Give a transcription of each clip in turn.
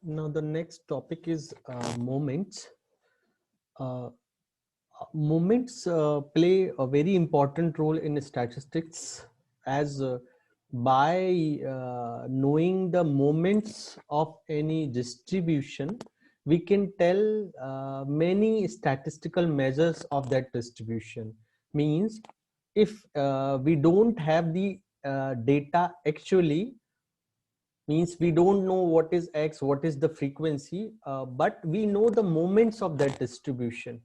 Now the next topic is moments. Uh, Moments play a very important role in statistics, as by knowing the moments of any distribution, we can tell many statistical measures of that distribution. Means if we don't have the data actually, means we don't know what is x, what is the frequency, but we know the moments of that distribution.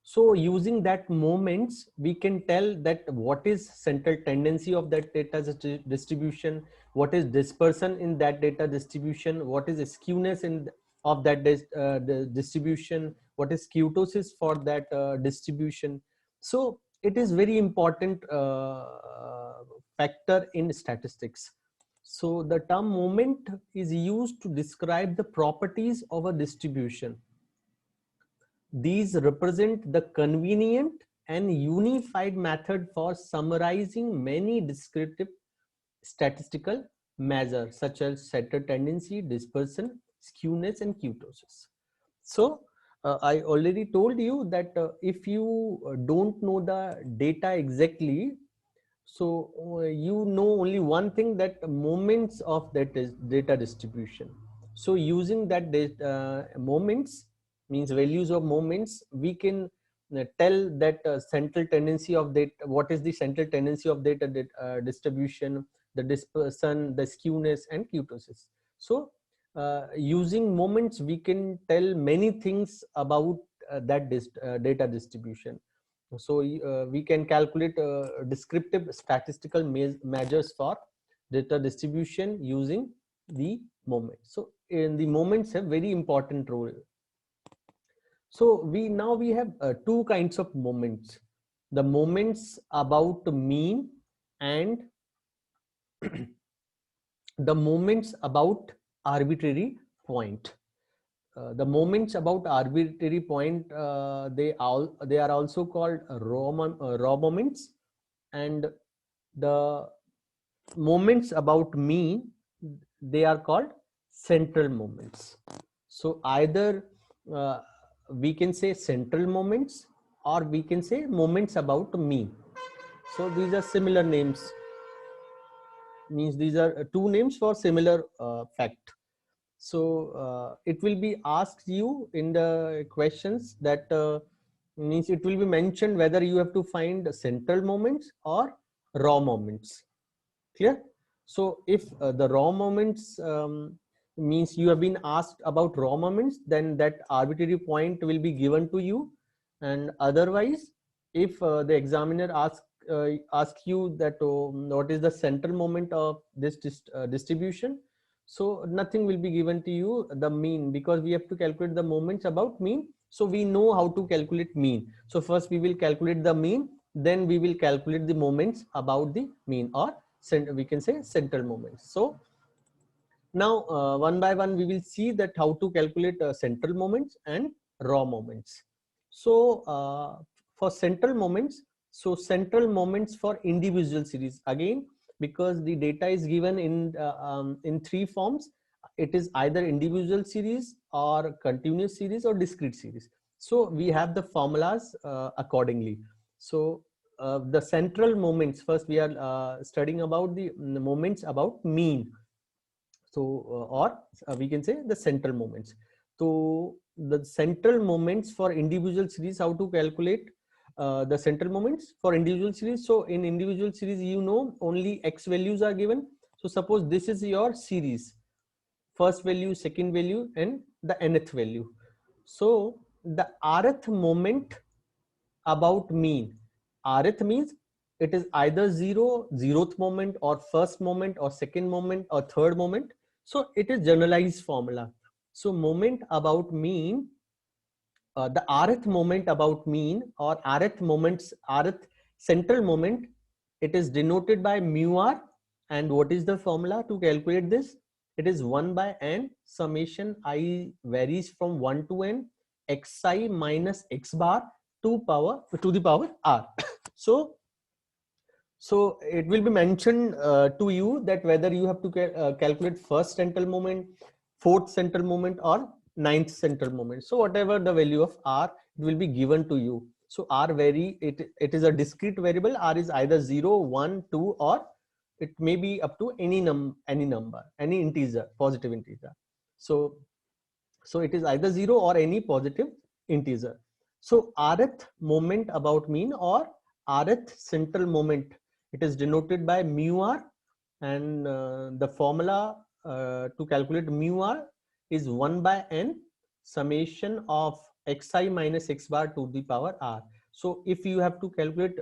So using that moments, we can tell that what is central tendency of that data distribution, what is dispersion in that data distribution, what is skewness in of that the distribution, what is kurtosis for that distribution. So it is very important factor in statistics. So the term moment is used to describe the properties of a distribution. These represent the convenient and unified method for summarizing many descriptive statistical measures such as center tendency, dispersion, skewness, and kurtosis. So I already told you that if you don't know the data exactly, so you know only one thing, that moments of that is data distribution. So using that moments, means values of moments, we can tell that central tendency of that, what is the central tendency of data distribution, the dispersion, the skewness, and kurtosis. So using moments, we can tell many things about that data distribution. So we can calculate descriptive statistical measures for data distribution using the moments. So in the moments have very important role. So we have two kinds of moments: the moments about mean and the moments about arbitrary point. The moments about arbitrary point, they are also called raw moments, and the moments about mean, they are called central moments. So either uh, we can say central moments, or we can say moments about mean. So these are similar names, means these are two names for similar fact. So it will be asked you in the questions that means it will be mentioned whether you have to find central moments or raw moments. Clear? So if the raw moments means you have been asked about raw moments, then that arbitrary point will be given to you. And otherwise, if the examiner ask you that what is the central moment of this distribution, so nothing will be given to you, the mean, because we have to calculate the moments about mean. So we know how to calculate mean. So first we will calculate the mean, then we will calculate the moments about the mean, or we can say central moments. So now one by one we will see that how to calculate central moments and raw moments. So for central moments, so central moments for individual series, again, because the data is given in three forms, it is either individual series or continuous series or discrete series. So we have the formulas accordingly. So the central moments, first we are studying about the moments about mean. So or we can say the central moments. So the central moments for individual series, how to calculate the central moments for individual series. So in individual series, you know, only x values are given. So suppose this is your series, first value, second value, and the nth value. So the rth moment about mean, rth means it is either zeroth moment, or first moment, or second moment, or third moment. So it is generalized formula. So moment about mean, the rth moment about mean, or rth moments, rth central moment, it is denoted by mu r. And what is the formula to calculate this? It is 1 by n summation I varies from 1 to n xi minus x bar to the power r. So so it will be mentioned to you that whether you have to calculate first central moment, fourth central moment or ninth central moment. So whatever the value of r, it will be given to you. So r it is a discrete variable. R is either 0, 1, 2, or it may be up to any number, any integer, positive integer. So it is either 0 or any positive integer. So rth moment about mean or rth central moment, it is denoted by mu r, and the formula to calculate mu r is 1 by n summation of xi minus x bar to the power r. So if you have to calculate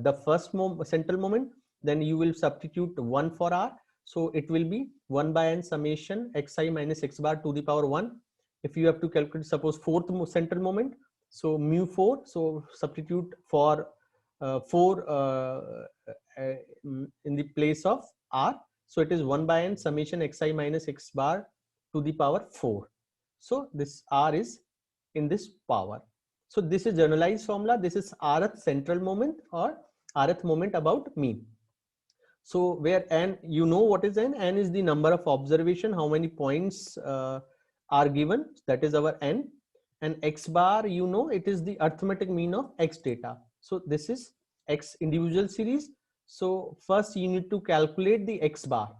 the first central moment, then you will substitute 1 for r. So it will be 1 by n summation xi minus x bar to the power 1. If you have to calculate suppose fourth central moment, so mu 4, so substitute for 4 in the place of r. So it is 1 by n summation xi minus x bar to the power 4. So this r is in this power. So this is generalized formula. This is rth central moment or rth moment about mean. So where n, you know what is n? N is the number of observation, how many points are given, that is our n. And x bar, you know, it is the arithmetic mean of x data. So this is x individual series. So first you need to calculate the x bar,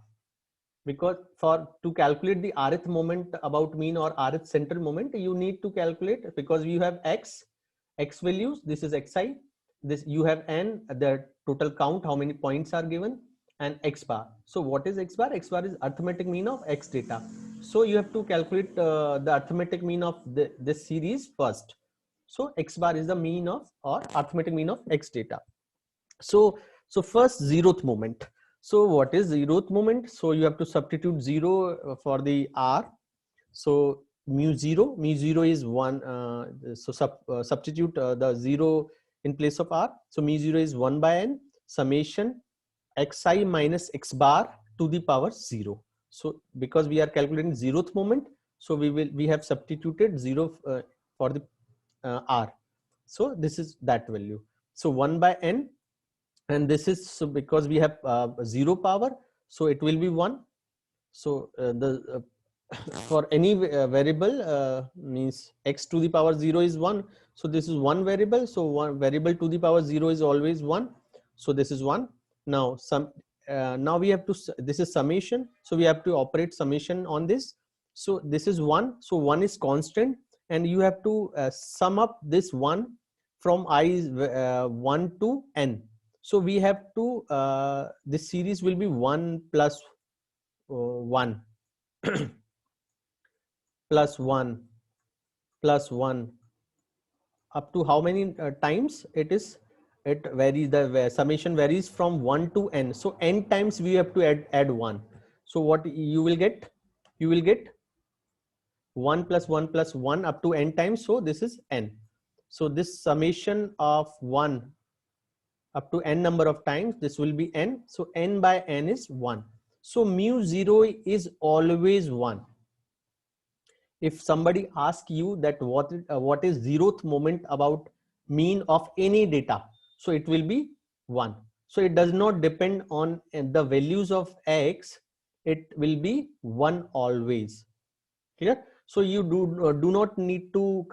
because to calculate the rth moment about mean or rth central moment, you need to calculate, because you have x values, this is xi, this you have n, the total count, how many points are given, and x bar. So what is x bar? X bar is arithmetic mean of x data. So you have to calculate the arithmetic mean of this series first. So x bar is the mean of or arithmetic mean of x data. So first, zeroth moment. So what is zeroth moment? So you have to substitute 0 for the r. So mu 0 is 1. Substitute the 0 in place of r. So mu 0 is 1 by n summation xi minus x bar to the power 0. So because we are calculating zeroth moment, so we have substituted 0 for the r. So this is that value. So 1 by n, and this is, so because we have 0 power, so it will be 1. So for any variable means x to the power 0 is 1. So this is one variable. So one variable to the power 0 is always 1. So this is 1. Now now we have to, this is summation. So we have to operate summation on this. So this is 1. So 1 is constant, and you have to sum up this 1 from I 1 to n. So we have to, this series will be 1 plus 1 plus 1 plus 1 up to how many times it is, it varies, the summation varies from 1 to n. So n times we have to add 1. So what you will get? You will get 1 plus 1 plus 1 up to n times. So this is n. So this summation of 1 up to n number of times, this will be n. So n by n is 1. So mu 0 is always 1. If somebody asks you that what is zeroth moment about mean of any data, so it will be 1. So it does not depend on the values of x, it will be 1 always. Clear? So you do not need to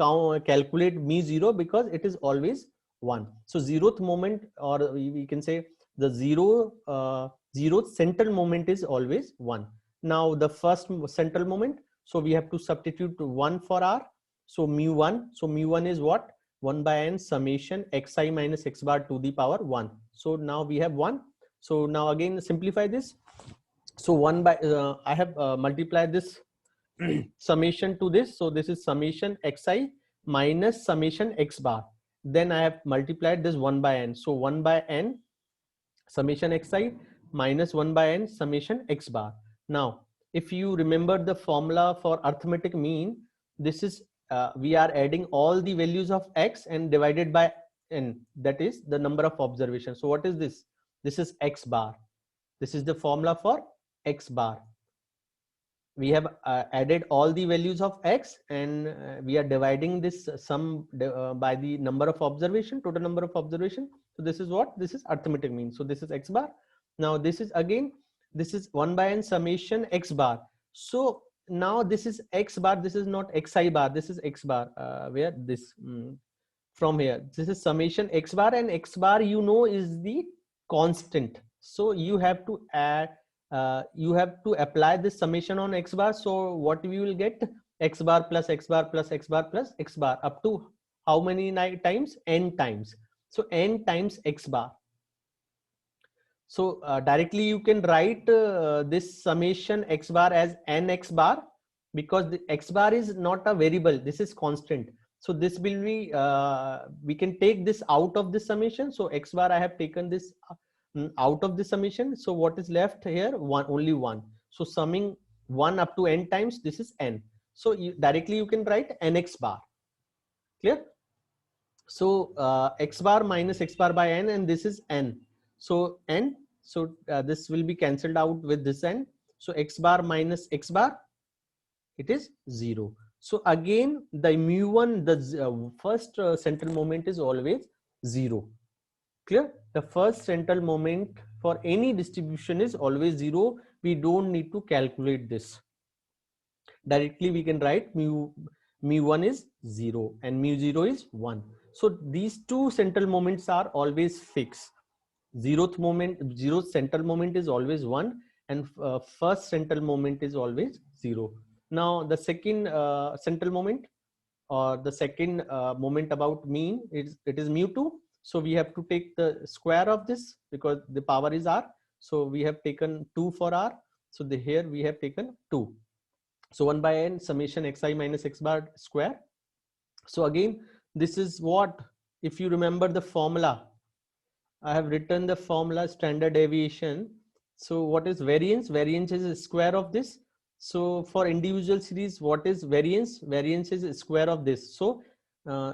calculate mu 0, because it is always 1. So zeroth moment, or we can say the zeroth central moment is always 1. Now the first central moment, so we have to substitute 1 for r. So mu 1. So mu 1 is what? 1 by n summation xi minus x bar to the power 1. So now we have 1. So now again simplify this. So 1 by I have multiplied this summation to this. So this is summation xi minus summation x bar. Then I have multiplied this 1 by n. So 1 by n summation xi minus 1 by n summation x bar. Now if you remember the formula for arithmetic mean, this is we are adding all the values of x and divided by n, that is the number of observations. So what is this? This is x bar. This is the formula for x bar. We have added all the values of x, and we are dividing this sum by the number of observation, total number of observation. So this is what? This is arithmetic mean. So this is x bar. Now this is again, this is 1 by n summation x bar. So now this is x bar, this is not xi bar, this is x bar, where this from here, this is summation x bar, and x bar you know is the constant, so you have to add, you have to apply this summation on x bar. So what we will get, x bar plus x bar plus x bar plus x bar up to how many times, n times, so n times x bar. So directly you can write this summation x bar as n x bar, because the x bar is not a variable, this is constant. So this will be, we can take this out of this summation. So x bar I have taken this out of the summation. So what is left here? One, only one. So summing 1 up to n times, this is n. So directly you can write nx bar. Clear? So x bar minus x bar by n, and this is n. So n, so this will be cancelled out with this n. So x bar minus x bar, it is 0. So again, the mu1, the first central moment is always 0. Clear? The first central moment for any distribution is always 0. We don't need to calculate this. Directly we can write mu1 is 0 and mu0 is 1. So these two central moments are always fixed. Zeroth central moment is always 1, and first central moment is always 0. Now the second central moment, or the second moment about mean, it is mu2. So we have to take the square of this because the power is r. So we have taken 2 for r. So here we have taken 2. So 1 by n summation xi minus x bar square. So again, this is what, if you remember the formula, I have written the formula standard deviation. So what is variance? Variance is the square of this. So for individual series, what is variance? Variance is the square of this. So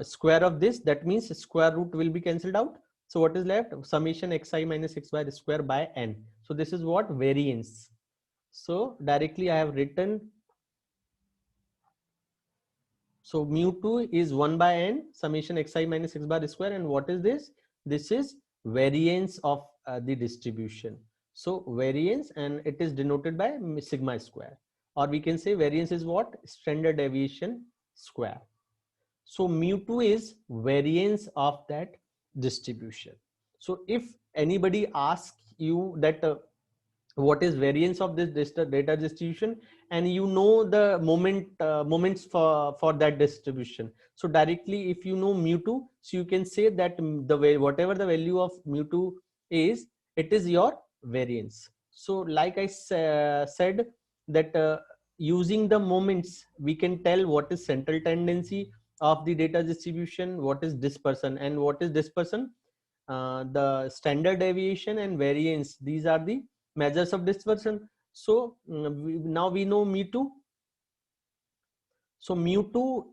square of this, that means square root will be cancelled out. So what is left? Summation xi minus x bar square by n. So this is what variance. So directly I have written, so mu2 is 1 by n summation xi minus x bar square, and what is this? This is variance of the distribution. So variance, and it is denoted by sigma square, or we can say variance is what? Standard deviation square. So mu2 is variance of that distribution. So if anybody asks you that what is variance of this data distribution, and you know the moments for that distribution, so directly if you know mu2, so you can say that the way whatever the value of mu2 is, it is your variance. So like I said that using the moments we can tell what is central tendency of the data distribution, what is dispersion, and what is dispersion, the standard deviation and variance, these are the measures of dispersion. So now we know mu2. So mu2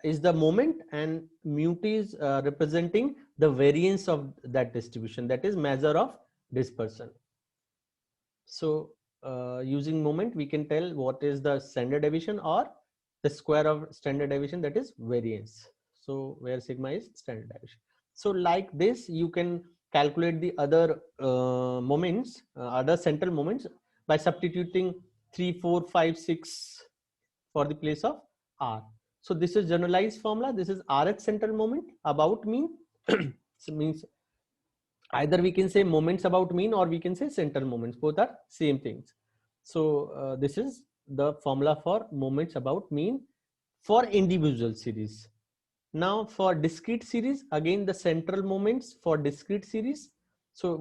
is the moment, and mu2 is representing the variance of that distribution, that is measure of dispersion. So using moment we can tell what is the standard deviation or the square of standard deviation, that is variance. So where sigma is standard deviation. So like this you can calculate the other moments, other central moments, by substituting 3, 4, 5, 6 for the place of r. So this is generalized formula. This is rth central moment about mean. So means either we can say moments about mean, or we can say central moments. Both are same things. So this is the formula for moments about mean for individual series. Now for discrete series, again the central moments for discrete series. So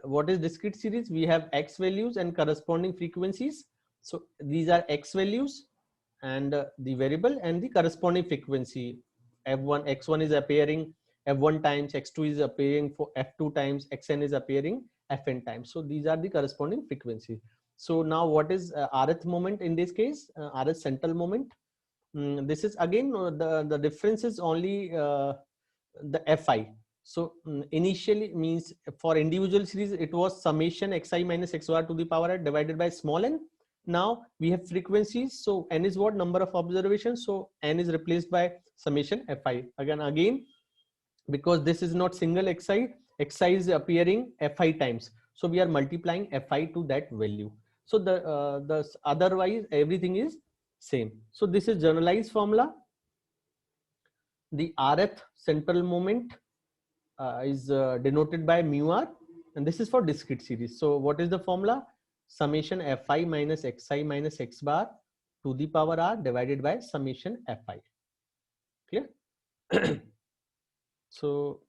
what is discrete series? We have x values and corresponding frequencies. So these are x values and the variable and the corresponding frequency. F1, x1 is appearing f1 times, x2 is appearing for f2 times, xn is appearing fn times. So these are the corresponding frequencies. So now what is rth moment in this case? Rth central moment. This is again the difference is only the fi. So initially means for individual series it was summation xi minus x bar to the power n divided by small n. Now we have frequencies, so n is what? Number of observations. So n is replaced by summation fi. Again because this is not single xi is appearing fi times, so we are multiplying fi to that value. So the otherwise everything is same. So this is generalized formula. The rth central moment is denoted by mu r, and this is for discrete series. So what is the formula? Summation fi minus xi minus x bar to the power r divided by summation fi. Clear? So,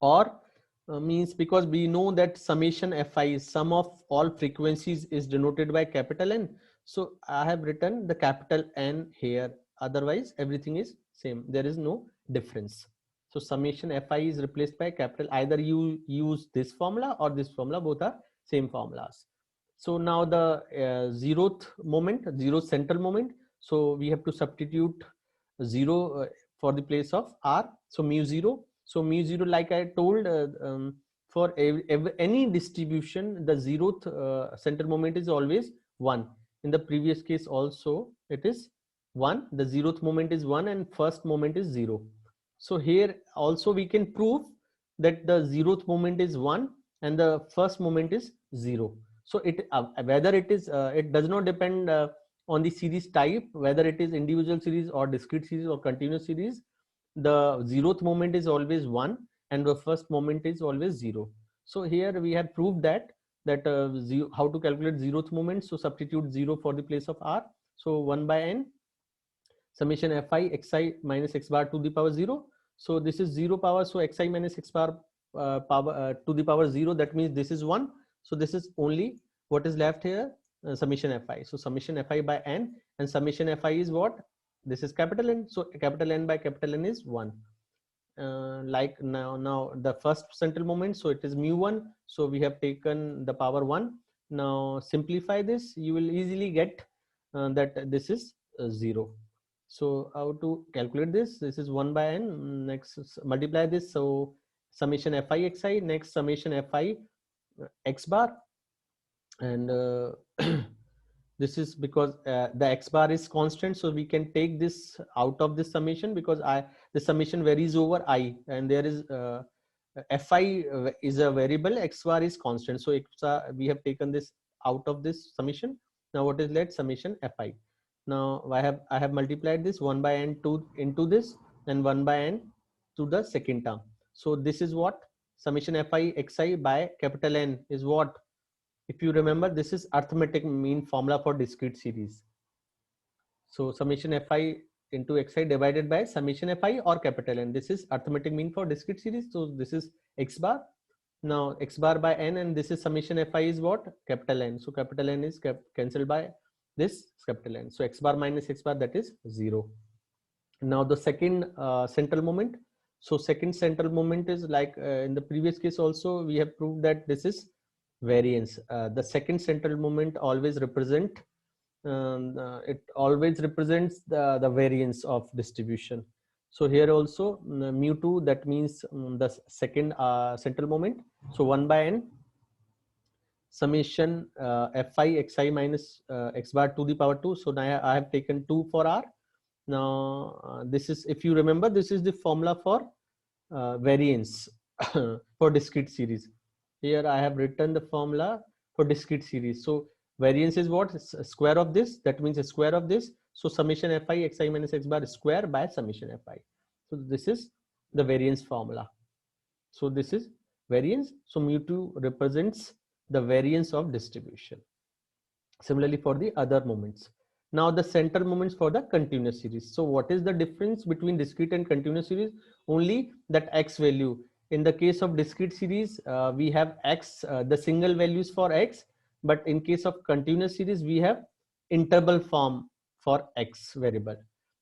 or means, because we know that summation fi is sum of all frequencies is denoted by capital N. So I have written the capital N here. Otherwise, everything is same. There is no difference. So summation fi is replaced by capital. Either you use this formula or this formula. Both are same formulas. So now the zeroth moment, zeroth central moment. So we have to substitute 0 for the place of r. So mu 0. So mu 0, like I told, for any distribution, the zeroth center moment is always 1. In the previous case also, it is 1. The zeroth moment is 1 and first moment is 0. So here also we can prove that the zeroth moment is 1 and the first moment is 0. So it whether it is it does not depend on the series type, whether it is individual series or discrete series or continuous series. The zeroth moment is always 1 and the first moment is always 0. So here we have proved that how to calculate zeroth moment. So substitute 0 for the place of r. So 1 by n summation fi xi minus x bar to the power 0. So this is 0 power. So xi minus x bar power to the power 0. That means this is 1. So this is only what is left here, summation fi. So summation fi by n, and summation fi is what? This is capital N. So capital N by capital N is 1. Like now the first central moment. So it is mu 1. So we have taken the power 1. Now simplify this. You will easily get that this is 0. So how to calculate this? This is 1 by n. Next multiply this. So summation fi xi. Next summation fi x bar, and this is because the x bar is constant, so we can take this out of this summation, because the summation varies over I, and there is fi is a variable, x bar is constant. So we have taken this out of this summation. Now what is left? Summation fi. Now I have multiplied this 1 by n into this, and 1 by n to the second term. So this is what? Summation fi xi by capital N is what? If you remember, this is arithmetic mean formula for discrete series. So summation fi into xi divided by summation fi or capital N. This is arithmetic mean for discrete series. So this is x bar. Now x bar by n, and this is summation fi is what? Capital N. So capital N is cancelled by this capital N. So x bar minus x bar, that is 0. Now the second central moment. So second central moment is like in the previous case also we have proved that this is variance. The second central moment always represent it always represents the variance of distribution. So here also mu 2, that means the second central moment. So 1 by n summation fi xi minus x bar to the power 2. So now I have taken 2 for r. Now this is, if you remember, this is the formula for variance for discrete series. Here I have written the formula for discrete series. So variance is what? Square of this. That means a square of this. So summation fi xi minus x bar square by summation fi. So this is the variance formula. So this is variance. So mu2 represents the variance of distribution. Similarly for the other moments. Now the center moments for the continuous series. So what is the difference between discrete and continuous series? Only that x value. In the case of discrete series, we have x, the single values for x, but in case of continuous series, we have interval form for x variable.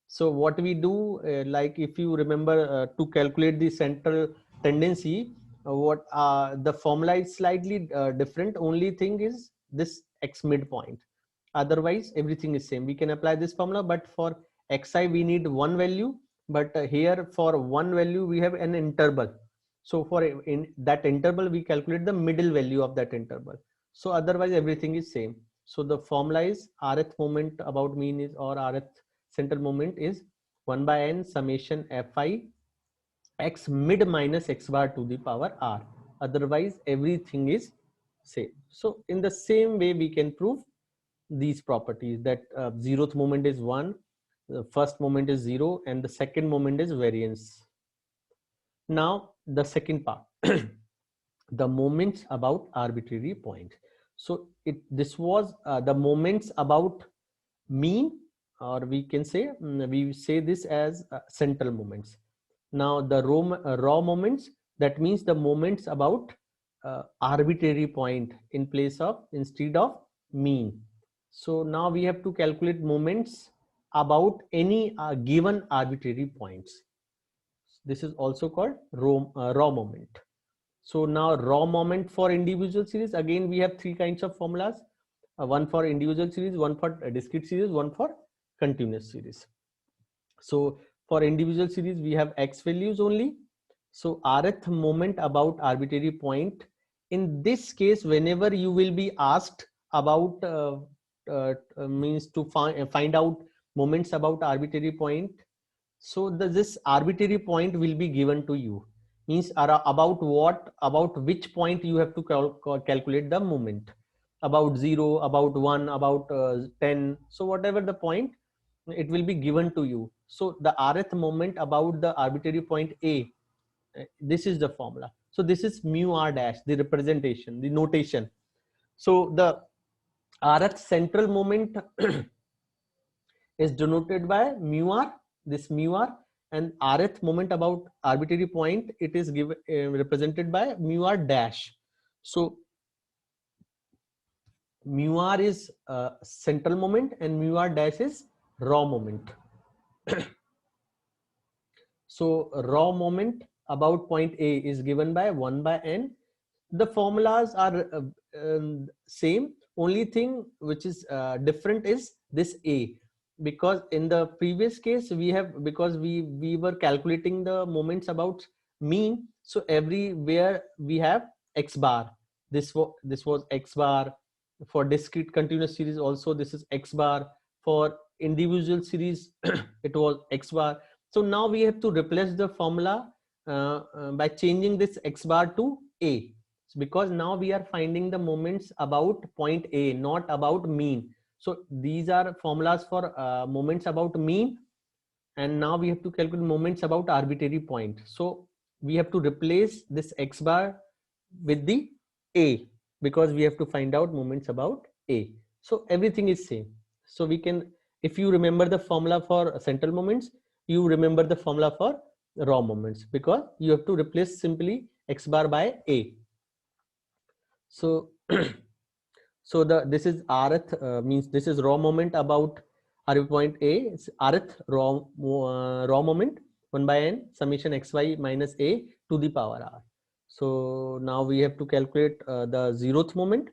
So what we do, like if you remember, to calculate the central tendency, the formula is slightly different. Only thing is this x midpoint. Otherwise everything is same. We can apply this formula, but for xi we need one value, but here for one value we have an interval. So for in that interval we calculate the middle value of that interval. So otherwise everything is same. So the formula is rth moment about mean is, or rth central moment is 1 by n summation fi x mid minus x bar to the power r. Otherwise everything is same. So in the same way we can prove these properties that zeroth moment is 1, the first moment is 0, and the second moment is variance. Now the second part, the moments about arbitrary point. So this was the moments about mean, or we can say we say this as central moments. Now the raw moments, that means the moments about arbitrary point in place of instead of mean. So now we have to calculate moments about any given arbitrary points. This is also called raw moment. So now raw moment for individual series, again we have three kinds of formulas, one for individual series, one for discrete series, one for continuous series. So for individual series we have x values only. So rth moment about arbitrary point, in this case whenever you will be asked about means to find out moments about arbitrary point, so this arbitrary point will be given to you, means about which point you have to calculate the moment, about 0, about 1, about 10. So whatever the point, it will be given to you. So the rth moment about the arbitrary point a, this is the formula. So this is mu r dash, the representation, the notation. So the rth central moment is denoted by mu r, this mu r, and rth moment about arbitrary point, it is given represented by mu r dash. So mu r is central moment and mu r dash is raw moment. So raw moment about point A is given by 1 by n. The formulas are same. Only thing which is different is this A, because in the previous case because we were calculating the moments about mean. So everywhere we have x bar. This was x bar. For discrete continuous series also this is x bar. For individual series it was x bar. So now we have to replace the formula by changing this x bar to A, because now we are finding the moments about point A, not about mean. So these are formulas for moments about mean, and now we have to calculate moments about arbitrary point. So we have to replace this x bar with the A, because we have to find out moments about A. So everything is same. So we can, if you remember the formula for central moments, you remember the formula for raw moments, because you have to replace simply x bar by A. So so this is rth means this is raw moment about arbitrary point A. It's rth raw moment 1 by n summation xy minus A to the power r. So now we have to calculate the zeroth moment.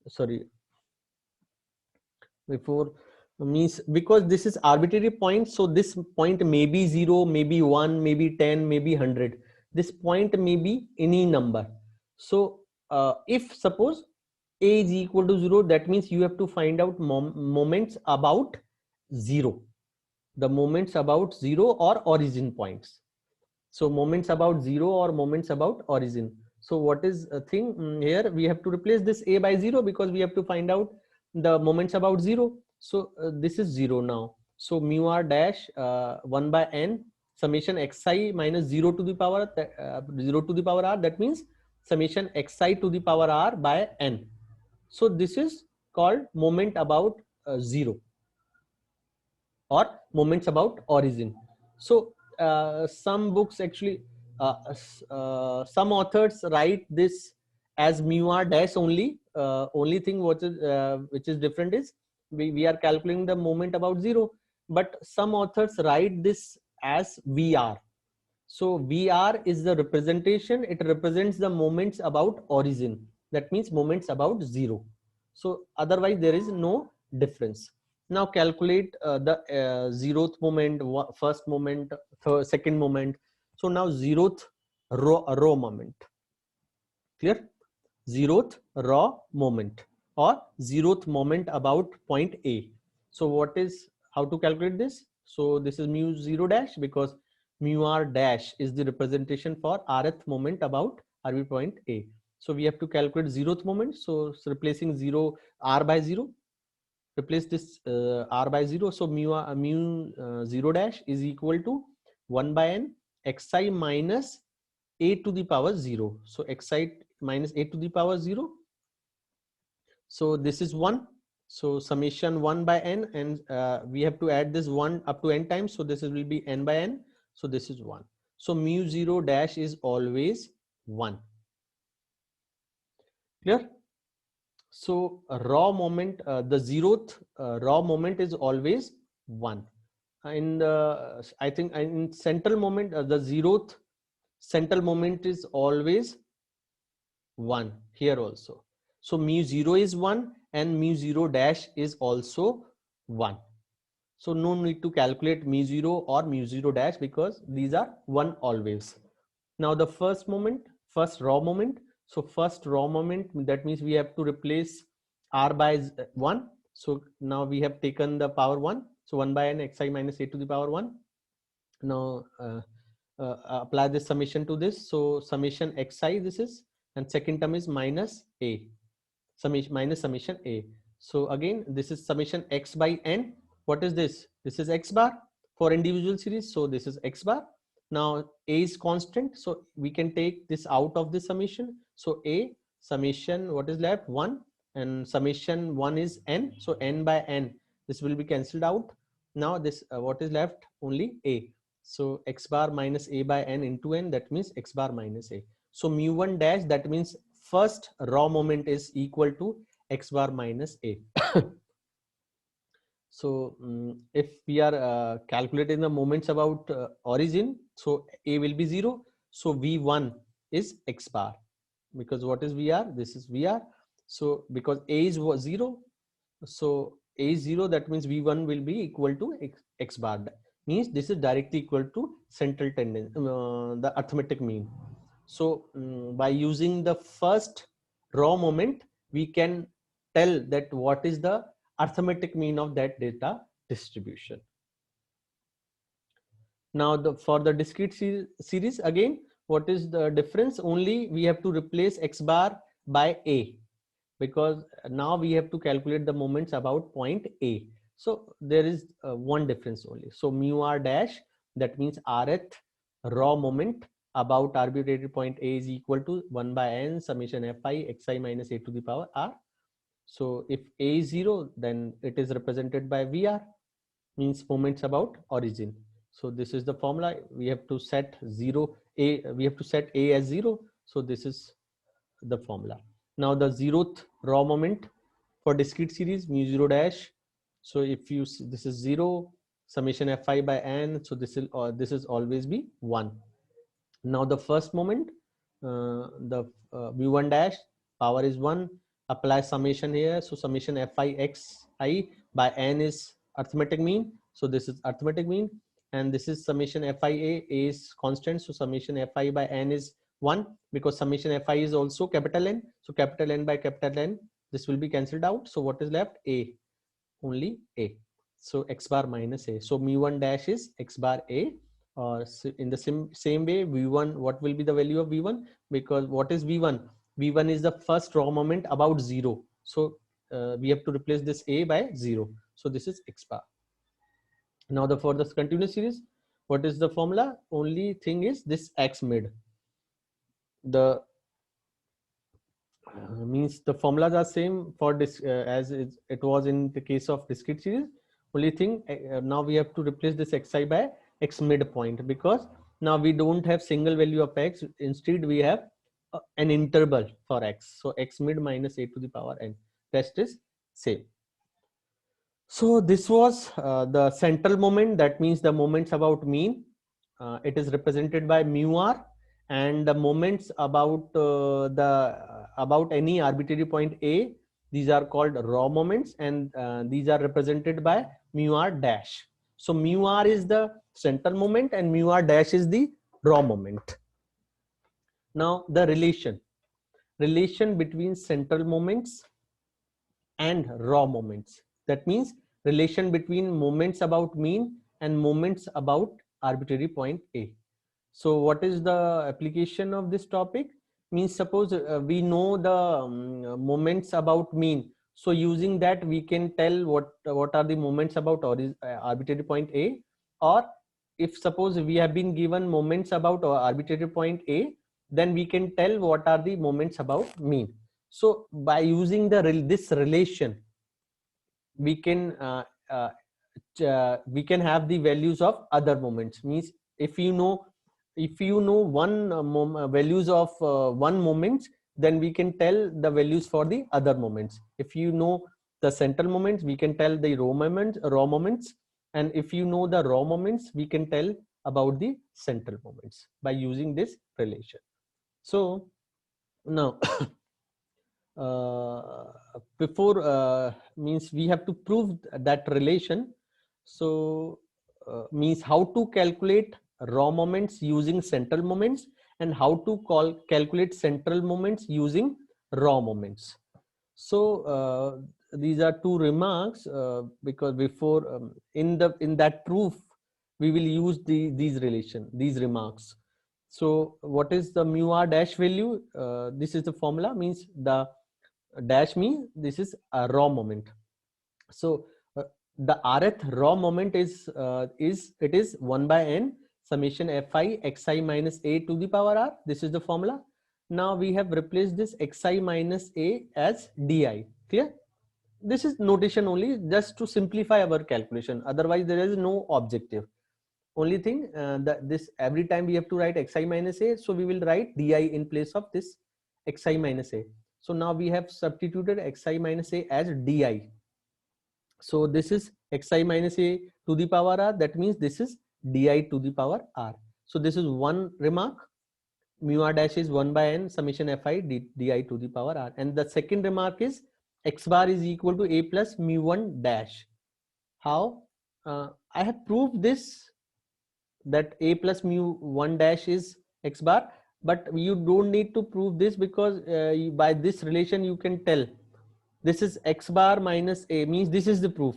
Sorry, before means, because this is arbitrary point, so this point may be 0, maybe 1, maybe 10, maybe 100. This point may be any number. So if suppose A is equal to 0, that means you have to find out moments about 0, the moments about 0 or origin points. So moments about 0 or moments about origin. So what is a thing here, we have to replace this A by 0, because we have to find out the moments about 0. So this is 0 now. So mu r dash 1 by n summation xi minus 0 to the power 0 to the power r, that means summation xi to the power r by n. So this is called moment about 0 or moments about origin. So some books actually some authors write this as mu r dash only. Only thing which is different is we are calculating the moment about 0, but some authors write this as vr. So vr is the representation, it represents the moments about origin, that means moments about 0. So otherwise there is no difference. Now calculate the zeroth moment, first moment, second moment. So now zeroth raw moment. Clear? Zeroth raw moment or zeroth moment about point A. So what is, how to calculate this? So this is mu 0 dash, because mu r dash is the representation for rth moment about arbitrary point A. So we have to calculate zeroth moment. So replacing 0 r by 0, replace this r by 0. So mu 0 dash is equal to 1 by n xi minus a to the power 0. So xi minus a to the power 0. So this is 1. So summation 1 by n, and we have to add this 1 up to n times. So this will be n by n. So this is 1. So mu 0 dash is always 1. Clear? So raw moment, the zeroth raw moment is always 1. In the, I think in central moment, the zeroth central moment is always 1 here also. So mu 0 is 1 and mu 0 dash is also 1. So no need to calculate mu 0 or mu 0 dash because these are 1 always. Now the first moment, first raw moment. So first raw moment, that means we have to replace r by 1. So now we have taken the power 1. So 1 by n xi minus a to the power 1. Now apply this summation to this. So summation xi this is, and second term is minus a, summation minus summation a. So again this is summation x by n. What is this? This is x bar for individual series. So this is x bar. Now a is constant, so we can take this out of the summation. So a summation, what is left? 1, and summation 1 is n. So n by n, this will be cancelled out. Now this what is left? Only a. So x bar minus a by n into n, that means x bar minus a. So mu 1 dash, that means first raw moment is equal to x bar minus a. So if we are calculating the moments about origin, so a will be 0. So v1 is x bar, because what is vr? This is vr. So because a is 0, so a is 0, that means v1 will be equal to x bar. Means this is directly equal to central tendency, the arithmetic mean. So by using the first raw moment, we can tell that what is the arithmetic mean of that data distribution. Now for the discrete series, again, what is the difference? Only we have to replace x bar by a, because now we have to calculate the moments about point A. So there is one difference only. So mu r dash, that means rth raw moment about arbitrary point A is equal to 1 by n summation fi xi minus a to the power r. So if a is 0, then it is represented by vr, means moments about origin. So this is the formula. We have to set 0 a, we have to set a as 0. So this is the formula. Now the zeroth raw moment for discrete series, mu 0 dash. So if you see, this is 0 summation fi by n, so this is always be 1. Now the first moment, the mu 1 dash, power is 1, apply summation here. So summation fi xi by n is arithmetic mean. So this is arithmetic mean, and this is summation fi a is constant. So summation fi by n is 1, because summation fi is also capital N. So capital N by capital N, this will be cancelled out. So what is left? A, only a. So x bar minus a. So mu 1 dash is x bar a. Or in the same way, v1, what will be the value of v1? Because what is v1? v1 is the first raw moment about 0. So we have to replace this a by 0. So this is x bar. Now for the continuous series, what is the formula? Only thing is this x mid. The means the formulas are same for this as it was in the case of discrete series. Only thing, now we have to replace this xi by x midpoint, because now we don't have single value of x. Instead we have an interval for x. So x mid minus a to the power n. Rest is same. So this was the central moment. That means the moments about mean. It is represented by mu r, and the moments about about any arbitrary point A, these are called raw moments, and these are represented by mu r dash. So mu r is the central moment and mu r dash is the raw moment. Now the relation between central moments and raw moments. That means relation between moments about mean and moments about arbitrary point A. So what is the application of this topic? Means suppose we know the moments about mean. So using that, we can tell what are the moments about arbitrary point A, or if suppose we have been given moments about arbitrary point A, then we can tell what are the moments about mean. So by using this relation, we can have the values of other moments. Means if you know one values of one moment, then we can tell the values for the other moments. If you know the central moments, we can tell the raw moments, and if you know the raw moments, we can tell about the central moments by using this relation. So now before means we have to prove that relation. So means how to calculate raw moments using central moments, and how to calculate central moments using raw moments. So these are two remarks, because before in that proof we will use these remarks. So what is the mu r dash value? This is the formula, means the dash means this is a raw moment. So the rth raw moment is 1 by n summation fi xi minus a to the power r. This is the formula. Now we have replaced this xi minus a as di. Clear? This is notation only, just to simplify our calculation. Otherwise there is no objective. Only thing that this every time we have to write xi minus a, so we will write di in place of this xi minus a. So now we have substituted xi minus a as di. So this is xi minus a to the power r, that means this is di to the power r. So this is one remark. Mu r dash is 1 by n summation fi di to the power r. And the second remark is x bar is equal to a plus mu1 dash. How? I have proved this, that a plus mu1 dash is x bar, but you don't need to prove this, because by this relation you can tell this is x bar minus a, means this is the proof.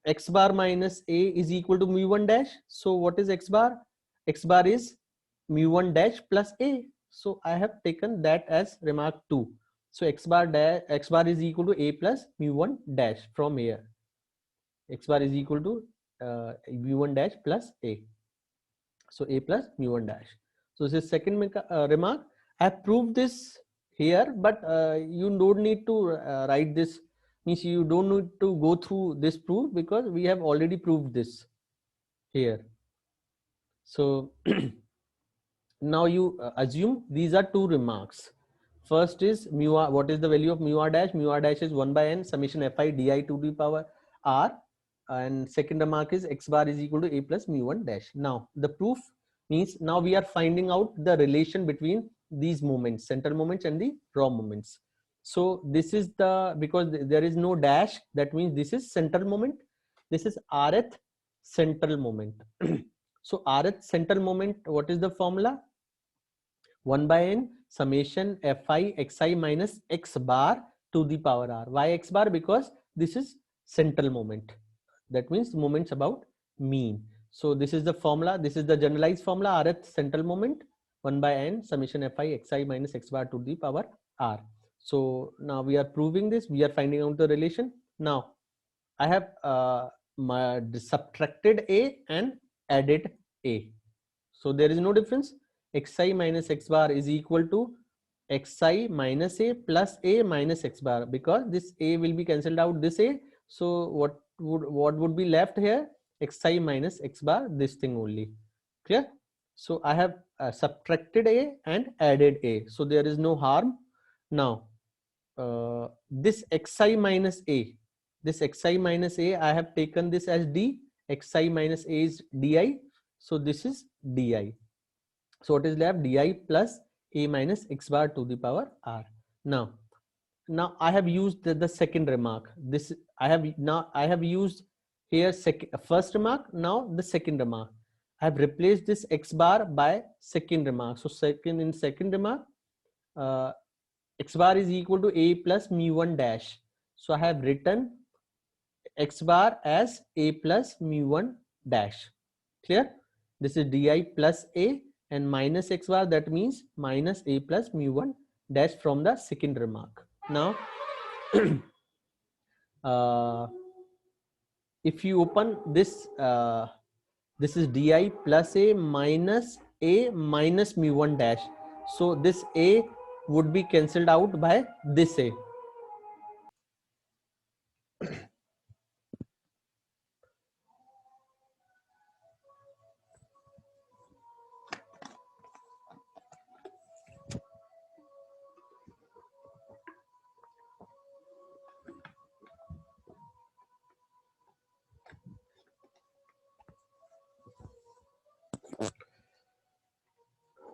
X bar minus a is equal to mu1 dash. So what is x bar? X bar is mu1 dash plus a. So I have taken that as remark 2. So x bar is equal to a plus mu1 dash from here. X bar is equal to mu1 dash plus a. So a plus mu1 dash. So this is second remark. I have proved this here, but you don't need to write this, means you don't need to go through this proof, because we have already proved this here. So now you assume these are two remarks. First is mu r, what is the value of mu r dash? Mu r dash is 1 by n summation fi di to the power r. And second remark is x bar is equal to a plus mu1 dash. Now the proof means now we are finding out the relation between these moments, central moments and the raw moments. So this is the, because there is no dash, that means this is central moment. This is rth central moment. So rth central moment, what is the formula? 1 by n summation fi xi minus x bar to the power r. Why x bar? Because this is central moment. That means moments about mean. So this is the formula. This is the generalized formula. Rth central moment 1 by n summation fi xi minus x bar to the power r. So now we are proving this. We are finding out the relation. Now I have subtracted a and added a. So there is no difference. Xi minus x bar is equal to xi minus a plus a minus x bar, because this a will be cancelled out, this a. So what would be left here? Xi minus x bar, this thing only. Clear? So I have subtracted a and added a. So there is no harm. Now this xi minus a, I have taken this as d. Xi minus a is di. So this is di. So what is left? Di plus a minus x bar to the power r. Now I have used the second remark. This I have used here first remark. Now the second remark. I have replaced this x bar by second remark. So second remark, x bar is equal to a plus mu1 dash. So I have written x bar as a plus mu1 dash. Clear? This is di plus a and minus x bar, that means minus a plus mu1 dash from the second remark. Now if you open this, this is di plus a minus mu1 dash. So this a would be cancelled out by this a.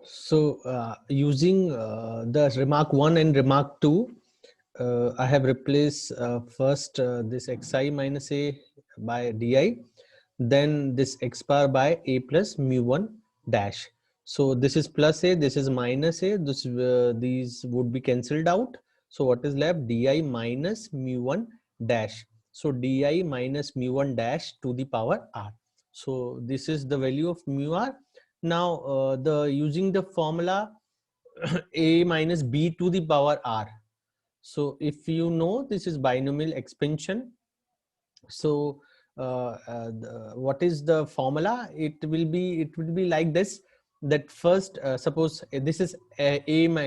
So using the remark 1 and remark 2, I have replaced first this xi minus a by di, then this x bar by a plus mu1 dash. So this is plus a, this is minus a, this these would be cancelled out. So what is left? Di minus mu1 dash. So di minus mu1 dash to the power r. So this is the value of mu r. Now the using the formula a minus b to the power r. So if you know, this is binomial expansion. So what is the formula? It will be like this, that first suppose this is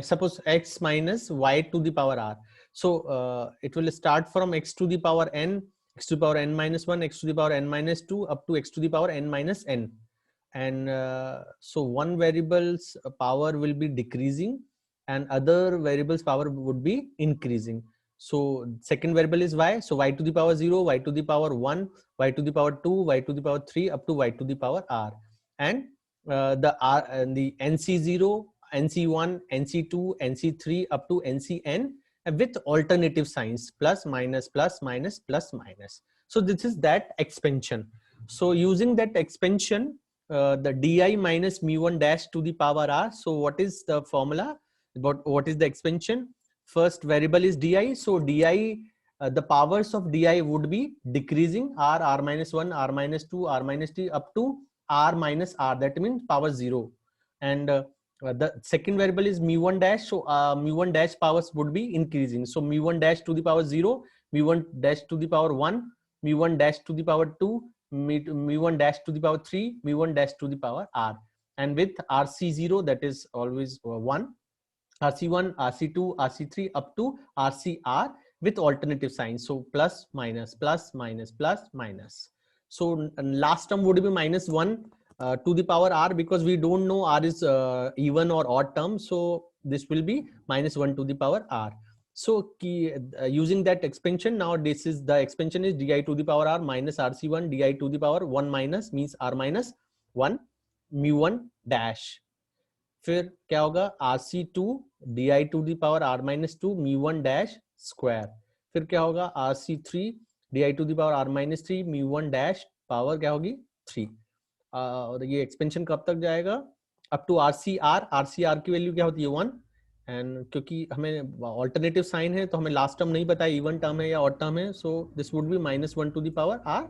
suppose x minus y to the power r. So it will start from x to the power n, x to the power n minus 1, x to the power n minus 2, up to x to the power n minus n. And so one variable's power will be decreasing and other variables power would be increasing. So second variable is y, so y to the power 0, y to the power 1, y to the power 2, y to the power 3, up to y to the power r. And the r and the nc0, nc1, nc2, nc3, up to ncn with alternative signs, plus minus plus minus plus minus. So this is that expansion. So using that expansion, the di minus mu1 dash to the power r. So what is the formula? What is the expansion? First variable is di. So di, the powers of di would be decreasing, r, r minus 1, r minus 2, r minus 3, up to r minus r. That means power 0. And the second variable is mu1 dash. So mu1 dash powers would be increasing. So mu1 dash to the power 0, mu1 dash to the power 1, mu1 dash to the power 2, mu1 dash to the power 3, mu1 dash to the power r. And with rc0, that is always 1, rc1, rc2, rc3, up to rcr with alternative signs. So plus minus plus minus plus minus. So last term would be minus 1 to the power r, because we don't know r is even or odd term. So this will be minus 1 to the power r. So using that expansion, now this is the expansion is di to the power r minus rc1 di to the power 1 minus means r minus 1 mu1 dash. फिर क्या होगा rc2 di to the power r minus 2 mu1 dash square. फिर क्या होगा rc3 di to the power r minus 3 mu1 dash power क्या होगी 3. और ये एक्सपेंशन कब तक जाएगा? अप टू rcr की वैल्यू क्या होती है 1. एंड क्योंकि हमें ऑल्टरनेटिव साइन है तो हमें लास्ट टर्म नहीं पता इवन टर्म है या ऑड टर्म है. So this would be minus 1 to the power r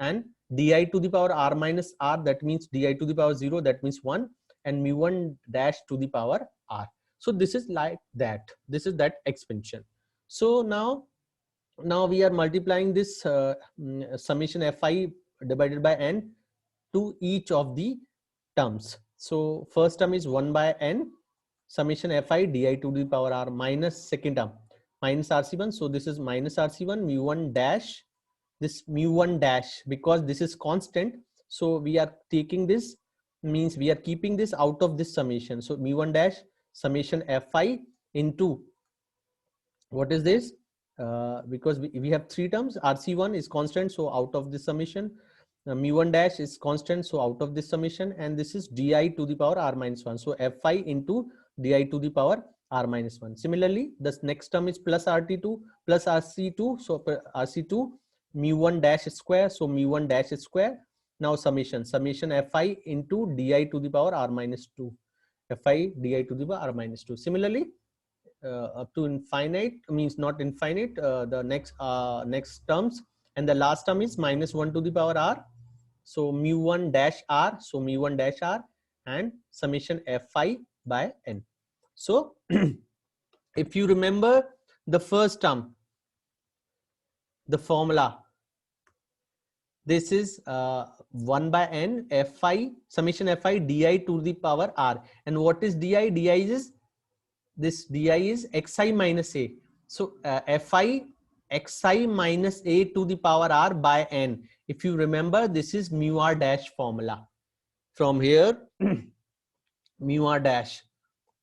and di to the power r minus r, that means di to the power 0, that means 1, and mu1 dash to the power r. So this is like that. This is that expansion. So now we are multiplying this summation fi divided by n to each of the terms. So first term is 1 by n summation fi di to the power r minus second term minus rc1. So this is minus rc1 mu1 dash, this mu1 dash, because this is constant. So we are taking this, means we are keeping this out of this summation. So mu1 dash summation fi into what is this? Because we have three terms, rc1 is constant, so out of this summation, mu1 dash is constant, so out of this summation, and this is di to the power r minus 1. So fi into di to the power r minus 1. Similarly, this next term is plus rt2 plus rc2. So rc2 mu1 dash square, so mu1 dash square. Now summation fi into di to the power r minus 2, fi di to the power r minus 2. Similarly, up to infinite, means not infinite, the next terms, and the last term is minus 1 to the power r. So mu1 dash r, so mu1 dash r, and summation fi by n. So if you remember the first term, the formula. This is 1 by n fi summation fi di to the power r. And what is di? Di is this, di is xi minus a. So fi xi minus a to the power r by n. If you remember, this is mu r dash formula. From here, mu r dash.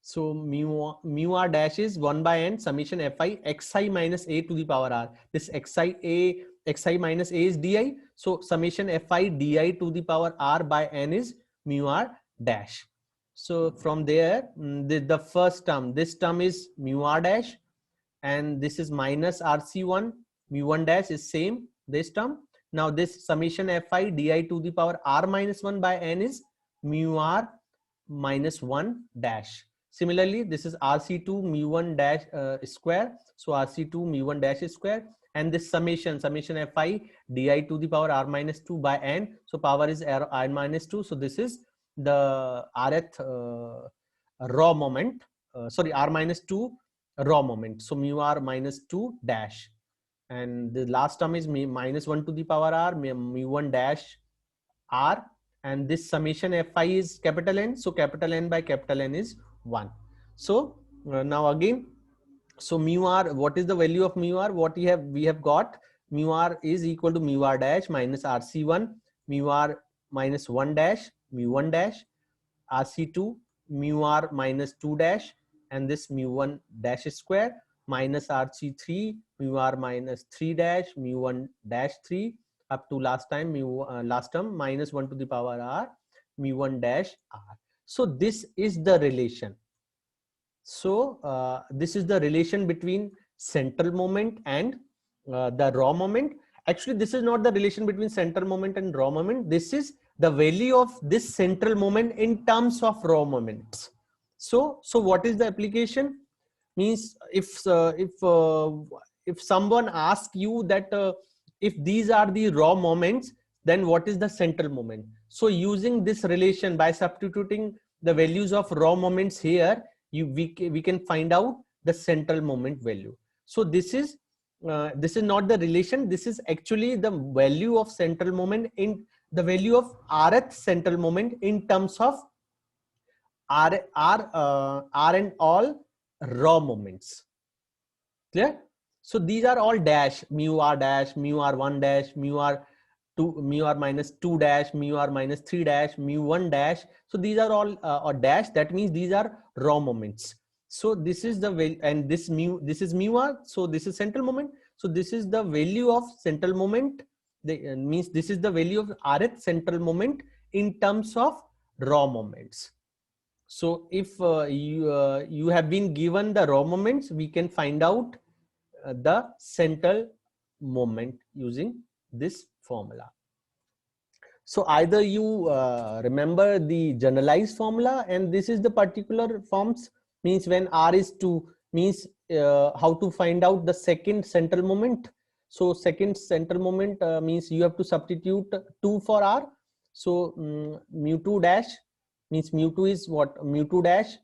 So mu r dash is 1 by n summation fi xi minus a to the power r. This xi minus a is di. So summation fi di to the power r by n is mu r dash. So from there, the first term, this term is mu r dash, and this is minus rc1, mu1 dash is same, this term. Now this summation fi di to the power r minus 1 by n is mu r minus 1 dash. Similarly, this is rc2 mu1 dash square. So rc2 mu1 dash square, and this summation fi di to the power r minus 2 by n. So power is r minus 2. So this is the rth raw moment. Sorry, r minus 2 raw moment. So mu r minus 2 dash, and the last term is minus 1 to the power r mu1 dash r, and this summation fi is capital N. So capital N by capital N is 1. So now again, so mu r, what is the value of mu r? What we have got, mu r is equal to mu r dash minus rc1 mu r minus 1 dash mu1 dash, rc2 mu r minus 2 dash, and this mu1 dash square minus rc3 mu r minus 3 dash mu1 dash 3 up to last time last term minus 1 to the power r mu1 dash r. So this is the relation. So this is the relation between central moment and the raw moment. Actually, this is not the relation between central moment and raw moment. This is the value of this central moment in terms of raw moments. So what is the application? Means if someone asks you that if these are the raw moments, then what is the central moment? So using this relation, by substituting the values of raw moments here, we can find out the central moment value. So this is not the relation. This is actually the value of central moment in the value of rth central moment in terms of r and all raw moments. Clear? So these are all dash, mu r dash, mu r1 dash, mu r2, mu r minus 2 dash, mu r minus 3 dash, mu1 dash. So these are all or dash. That means these are raw moments. So this is the value, and this is mu r. So this is central moment. So this is the value of central moment. Means this is the value of rth central moment in terms of raw moments. So if you have been given the raw moments, we can find out the central moment using this formula. So either you remember the generalized formula, and this is the particular forms, means when r is 2, means how to find out the second central moment. So second central moment means you have to substitute 2 for r. So mu2 dash means mu2 is what? Mu2 dash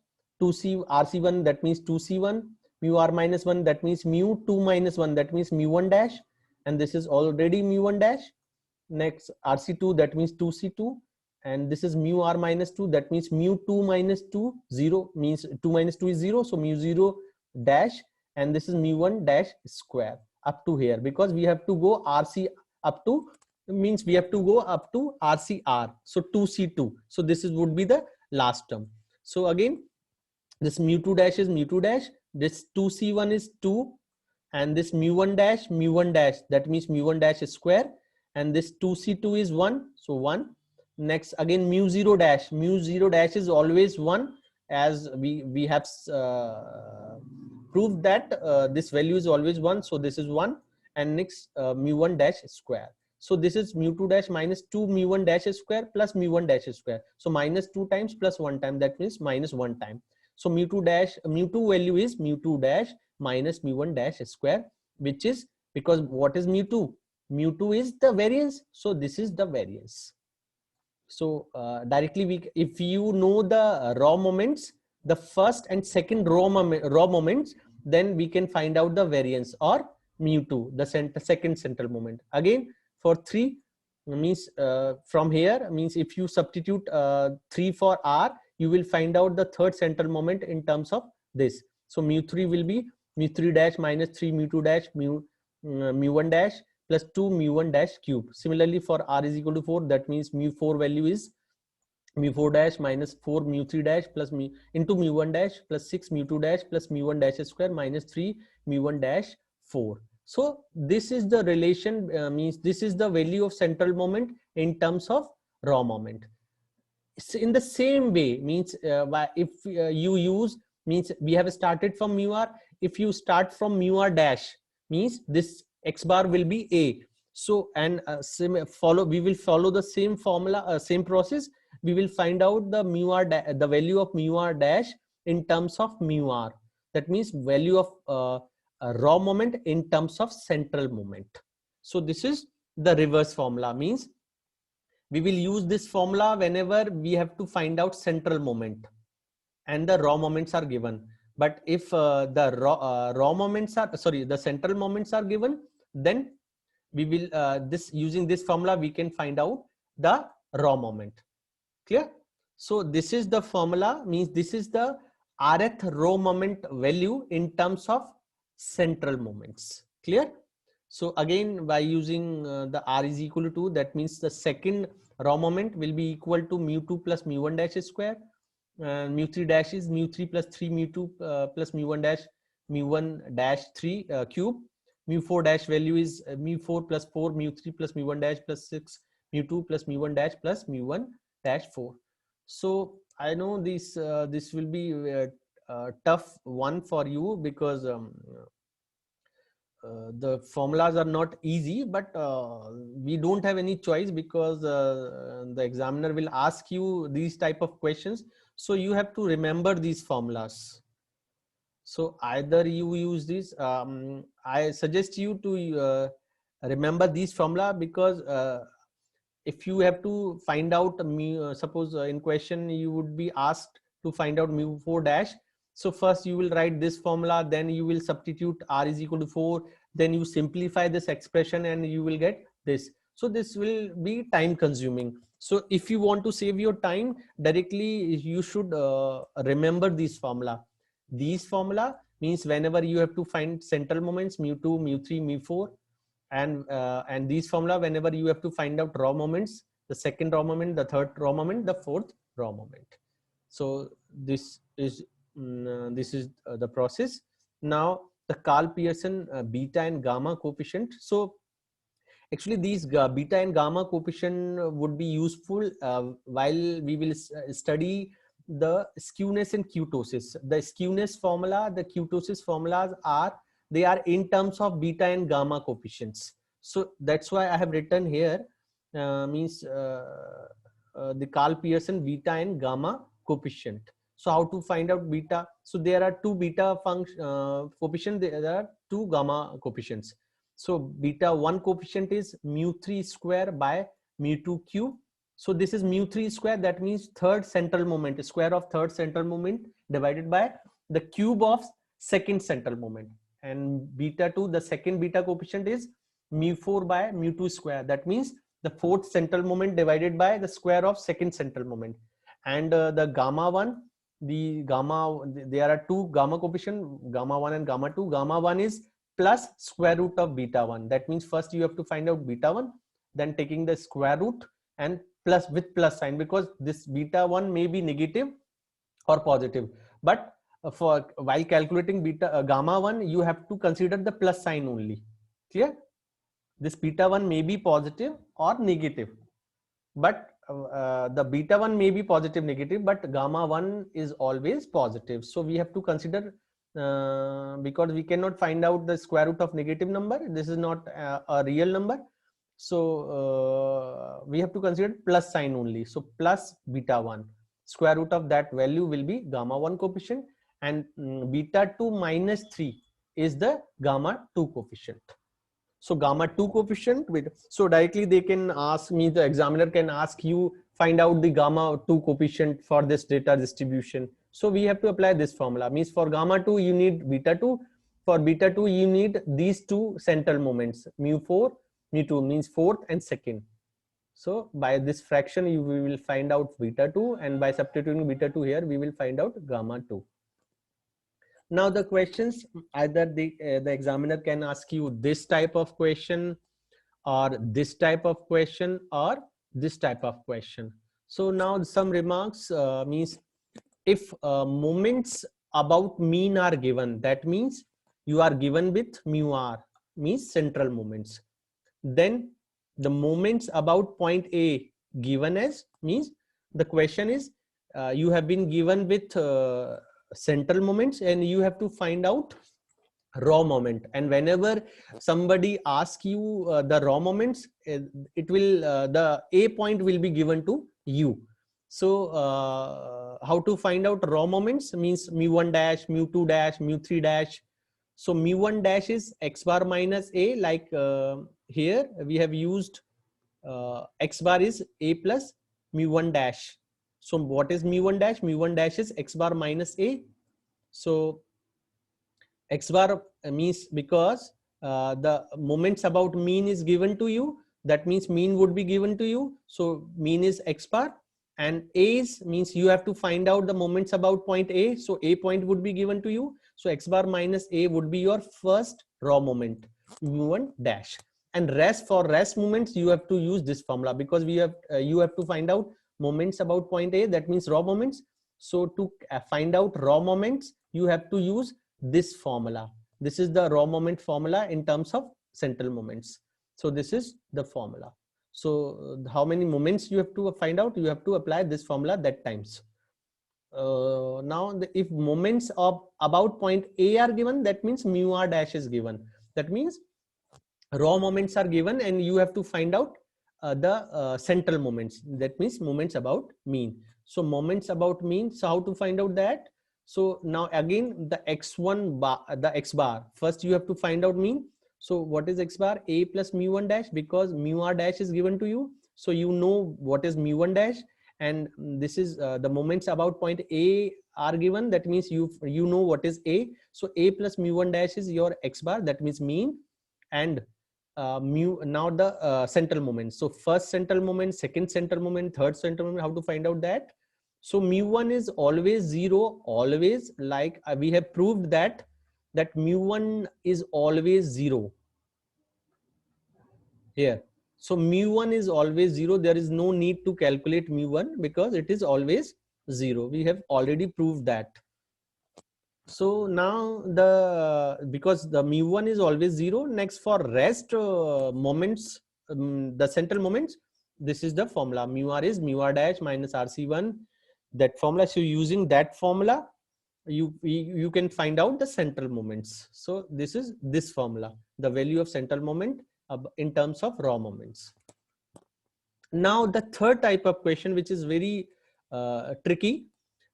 2c rc1, that means 2c1, mu r minus 1, that means mu2 minus 1, that means mu1 dash, and this is already mu1 dash. Next rc2, that means 2c2, and this is mu r minus 2, that means mu2 minus 2, 0, means 2 minus 2 is 0, so mu0 dash, and this is mu1 dash square up to here, because we have to go rc up to, means we have to go up to rcr, so 2c2. So this is would be the last term. So again, this mu2 dash is mu2 dash, this 2c1 is 2, and this mu1 dash, that means mu1 dash square, and this 2c2 is 1, so 1. Next again mu0 dash is always 1, as we have proved that this value is always 1, so this is 1. And next mu1 dash square. So this is mu2 dash minus 2 mu1 dash square plus mu1 dash square. So minus 2 times plus 1 time, that means minus 1 time. So mu2 value is mu2 dash minus mu1 dash square, which is, because what is mu2? Mu2 is the variance. So this is the variance. So directly if you know the raw moments, the first and second raw moments, then we can find out the variance, or mu2, the second central moment. Again for 3 means from here means if you substitute 3 for r, you will find out the third central moment in terms of this. So mu3 will be mu3 dash minus 3 mu2 dash mu1 dash plus 2 mu1 dash cube. Similarly for r is equal to 4, that means mu4 value is mu4 dash minus 4 mu3 dash plus mu into mu1 dash plus 6 mu2 dash plus mu1 dash square minus 3 mu1 dash 4. So this is the relation, means this is the value of central moment in terms of raw moment. In the same way, means if you use, means we have started from mu r. If you start from mu r dash, means this x bar will be a. So and we will follow the same formula, same process. We will find out the mu r the value of mu r dash in terms of mu r. That means value of raw moment in terms of central moment. So this is the reverse formula, means we will use this formula whenever we have to find out central moment and the raw moments are given. But if the raw moments are, sorry, the central moments are given, then we will using this formula we can find out the raw moment. Clear? So this is the formula, means this is the rth raw moment value in terms of central moments. Clear? So again, by using the r is equal to 2, that means the second raw moment will be equal to mu2 plus mu1 dash square. Mu3 dash is mu3 plus 3 mu2 plus mu1 dash 3 cube. Mu4 dash value is mu4 plus 4 mu3 plus mu1 dash plus 6 mu2 plus mu1 dash plus mu1 dash 4. So I know this this will be a tough one for you, because the formulas are not easy, but we don't have any choice, because the examiner will ask you these type of questions. So you have to remember these formulas. So either you use this, I suggest you to remember these formula, because if you have to find out suppose in question you would be asked to find out mu4 dash. So first you will write this formula, then you will substitute r is equal to 4, then you simplify this expression and you will get this. So this will be time consuming. So if you want to save your time, directly you should remember this formula. These formula means whenever you have to find central moments mu2, mu3, mu4, and these formula whenever you have to find out raw moments, the second raw moment, the third raw moment, the fourth raw moment. So this is the process. Now the Karl Pearson beta and gamma coefficient. So actually these beta and gamma coefficient would be useful while we will study the skewness and kurtosis. The skewness formula, the kurtosis formulas are, they are in terms of beta and gamma coefficients. So that's why I have written here the Karl Pearson beta and gamma coefficient. So how to find out beta? So there are two beta coefficient, there are two gamma coefficients. So beta 1 coefficient is mu3 square by mu2 cube. So this is mu3 square, that means third central moment, square of third central moment divided by the cube of second central moment. And beta 2, the second beta coefficient is mu4 by mu2 square, that means the fourth central moment divided by the square of second central moment. And the gamma 1, there are two gamma coefficient, gamma 1 and gamma 2. Gamma 1 is plus square root of beta 1. That means first you have to find out beta 1, then taking the square root and plus with plus sign, because this beta 1 may be negative or positive. But for while calculating gamma 1, you have to consider the plus sign only. Clear? This beta 1 may be positive or negative, but the beta 1 may be positive, negative, but gamma 1 is always positive. So we have to consider, because we cannot find out the square root of negative number. This is not a real number. So we have to consider plus sign only. So plus beta 1, square root of that value will be gamma 1 coefficient, and beta 2 minus 3 is the gamma 2 coefficient. So gamma 2 coefficient with, so directly they can ask me, the examiner can ask you, find out the gamma 2 coefficient for this data distribution. So we have to apply this formula, means for gamma 2 you need beta 2, For beta 2, you need these two central moments, mu4, mu2 means fourth and second. So by this fraction, we will find out beta 2, and by substituting beta 2 here, we will find out gamma 2. Now the questions, either the examiner can ask you this type of question, or this type of question, or this type of question. So now some remarks means, if moments about mean are given, that means you are given with mu r, means central moments. Then the moments about point A given as, means the question is you have been given with central moments and you have to find out raw moment. And whenever somebody asks you the raw moments, it will the A point will be given to you. So how to find out raw moments means mu1 dash, mu2 dash, mu3 dash. So mu1 dash is x bar minus A, like here we have used x bar is A plus mu1 dash. So what is mu1 dash? Mu1 dash is x bar minus A. So x bar means, because the moments about mean is given to you, that means mean would be given to you. So mean is x bar, and A is means you have to find out the moments about point A. So A point would be given to you. So x bar minus A would be your first raw moment, mu1 dash. And rest, for rest moments, you have to use this formula, because we have you have to find out moments about point A, that means raw moments. So to find out raw moments, you have to use this formula. This is the raw moment formula in terms of central moments. So this is the formula. So how many moments you have to find out? You have to apply this formula that times. Now if moments of about point A are given, that means mu r dash is given. That means raw moments are given and you have to find out the central moments, that means moments about mean. So moments about mean, so how to find out that? So now again the x1 bar, the x bar, first you have to find out mean. So what is x bar? A plus mu1 dash, because mu r dash is given to you, so you know what is mu1 dash, and this is the moments about point A are given, that means you know what is A. So A plus mu1 dash is your x bar, that means mean, and mu, now the central moments. So first central moment, second central moment, third central moment, how to find out that? So mu1 is always 0, always, like we have proved that mu1 is always 0 here. So mu1 is always 0. There is no need to calculate mu1 because it is always 0. We have already proved that. So now because the mu1 is always 0, next for rest moments, the central moments, this is the formula. Mu r is mu r dash minus rc1, that formula. So using that formula, you can find out the central moments. So this is this formula, the value of central moment in terms of raw moments. Now the third type of question, which is very tricky,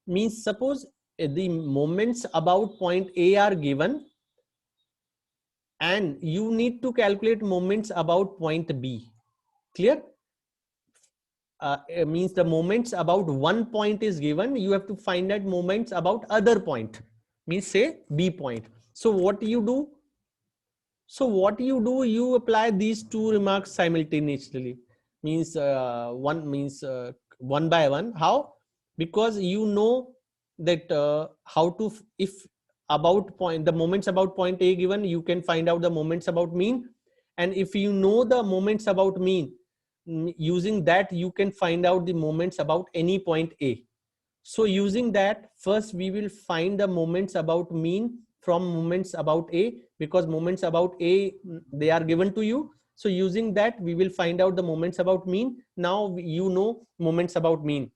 means suppose the moments about point A are given and you need to calculate moments about point B. Clear? Means the moments about one point is given, you have to find out moments about other point, means say B point. So what you do? So what you do, you apply these two remarks simultaneously, means one by one. How? Because you know that how to, if about point, the moments about point A given, you can find out the moments about mean. And if you know the moments about mean, using that you can find out the moments about any point A. So using that, first we will find the moments about mean from moments about A, because moments about A, they are given to you. So using that, we will find out the moments about mean. Now you know moments about mean.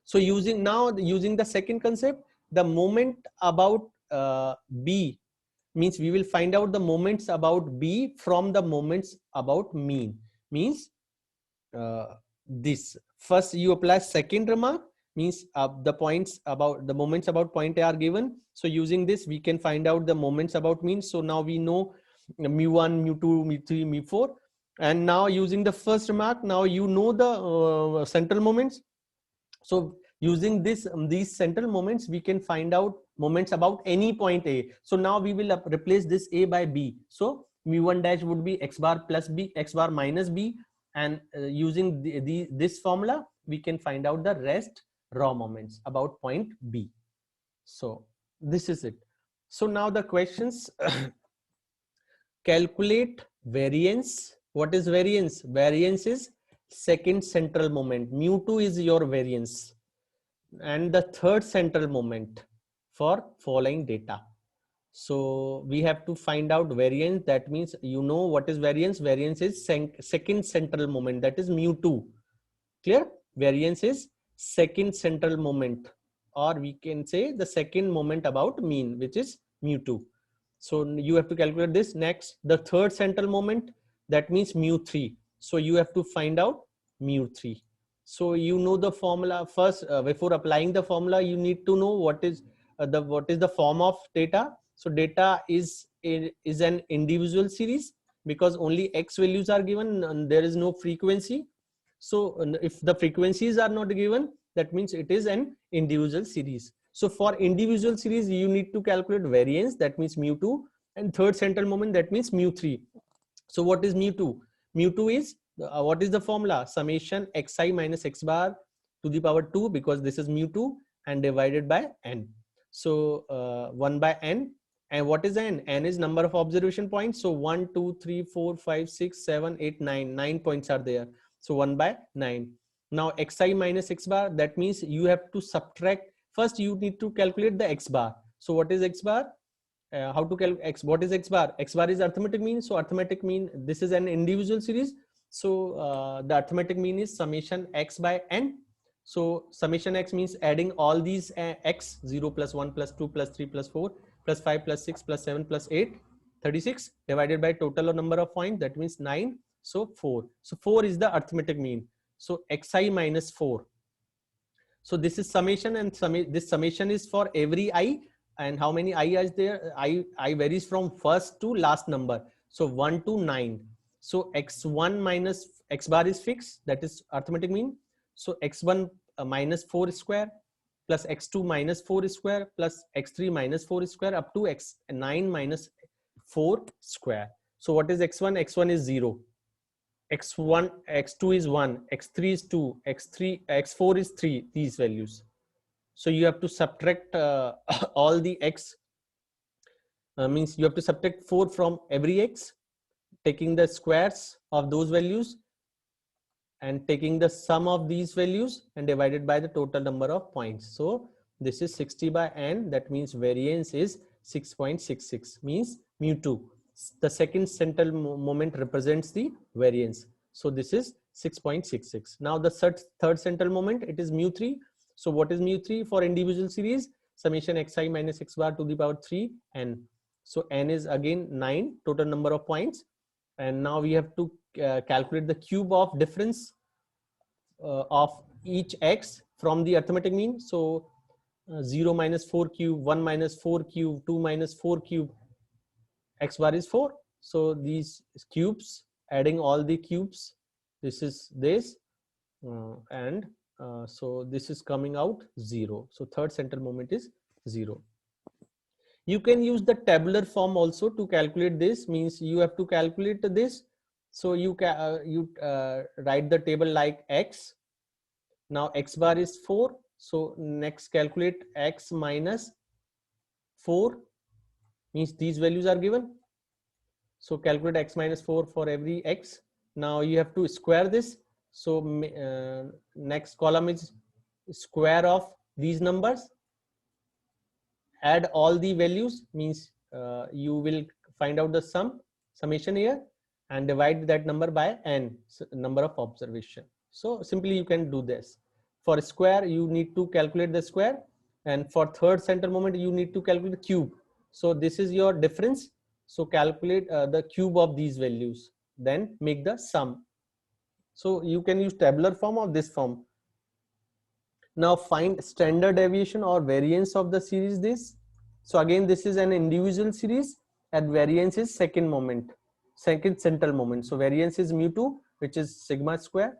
So using the second concept, the moment about B, means we will find out the moments about B from the moments about mean. Means this first you apply second remark, means the points about the moments about point A are given. So using this we can find out the moments about mean. So now we know mu1, mu2, mu3, mu4. And now using the first remark, now you know the central moments. So using this these central moments, we can find out moments about any point A. So now we will replace this A by B. So mu1 dash would be x bar plus B, x bar minus B, and using this formula, we can find out the rest raw moments about point B. So this is it. So now the questions. Calculate variance. What is variance? Variance is second central moment. Mu2 is your variance, and the third central moment for following data. So we have to find out variance. That means you know what is variance. Variance is second central moment, that is mu2. Clear? Variance is second central moment, or we can say the second moment about mean, which is mu2. So you have to calculate this. Next, the third central moment, that means mu3. So you have to find out mu3. So you know the formula first. Before applying the formula, you need to know what is the form of data. So data is an individual series, because only x values are given and there is no frequency. So if the frequencies are not given, that means it is an individual series. So for individual series, you need to calculate variance, that means mu2, and third central moment, that means mu3. So what is mu2? Mu2 is, what is the formula? Summation xi minus x bar to the power 2, because this is mu2, and divided by n. So 1 by n. And what is n? N is number of observation points. So 1, 2, 3, 4, 5, 6, 7, 8, 9. 9 points are there. So 1 by 9. Now xi minus x bar, that means you have to subtract. First, you need to calculate the x bar. So what is x bar? How to calculate x? What is x bar? X bar is arithmetic mean. So arithmetic mean, this is an individual series. So the arithmetic mean is summation x by n. So summation x means adding all these x, 0 plus 1 plus 2 plus 3 plus 4 plus 5 plus 6 plus 7 plus 8, 36, divided by total number of points, that means 9. So 4. So 4 is the arithmetic mean. So xi minus 4. So this is summation, and this summation is for every I. And how many I is there? I varies from first to last number. So 1 to 9. So x1 minus x bar is fixed, that is arithmetic mean. So x1 minus 4 square plus x2 minus 4 square plus x3 minus 4 square up to x9 minus 4 square. So what is x1? X1 is 0. X1, x2 is 1, x3 is 2, x4 is 3, these values. So you have to subtract all the x, means you have to subtract 4 from every x, taking the squares of those values and taking the sum of these values and divided by the total number of points. So this is 60 by n, that means variance is 6.66, means mu2. The second central moment represents the variance. So this is 6.66. Now the third central moment, it is mu3. So what is mu3 for individual series? Summation xi minus x bar to the power 3 n. So n is again 9, total number of points. And now we have to calculate the cube of difference of each x from the arithmetic mean. So 0 minus 4 cube, 1 minus 4 cube, 2 minus 4 cube, x bar is 4. So these cubes, adding all the cubes, this is this, and so this is coming out 0. So third central moment is 0. You can use the tabular form also to calculate this, means you have to calculate this. So you write the table like x. Now x bar is 4. So next calculate x minus 4, means these values are given. So calculate x minus 4 for every x. Now you have to square this. So next column is square of these numbers. Add all the values, means you will find out the summation here, and divide that number by n, number of observation. So simply you can do this. For square, you need to calculate the square, and for third central moment, you need to calculate the cube. So this is your difference. So calculate the cube of these values, then make the sum. So you can use tabular form or this form. Now find standard deviation or variance of the series this. So again, this is an individual series, and variance is second central moment. So variance is mu2, which is sigma square.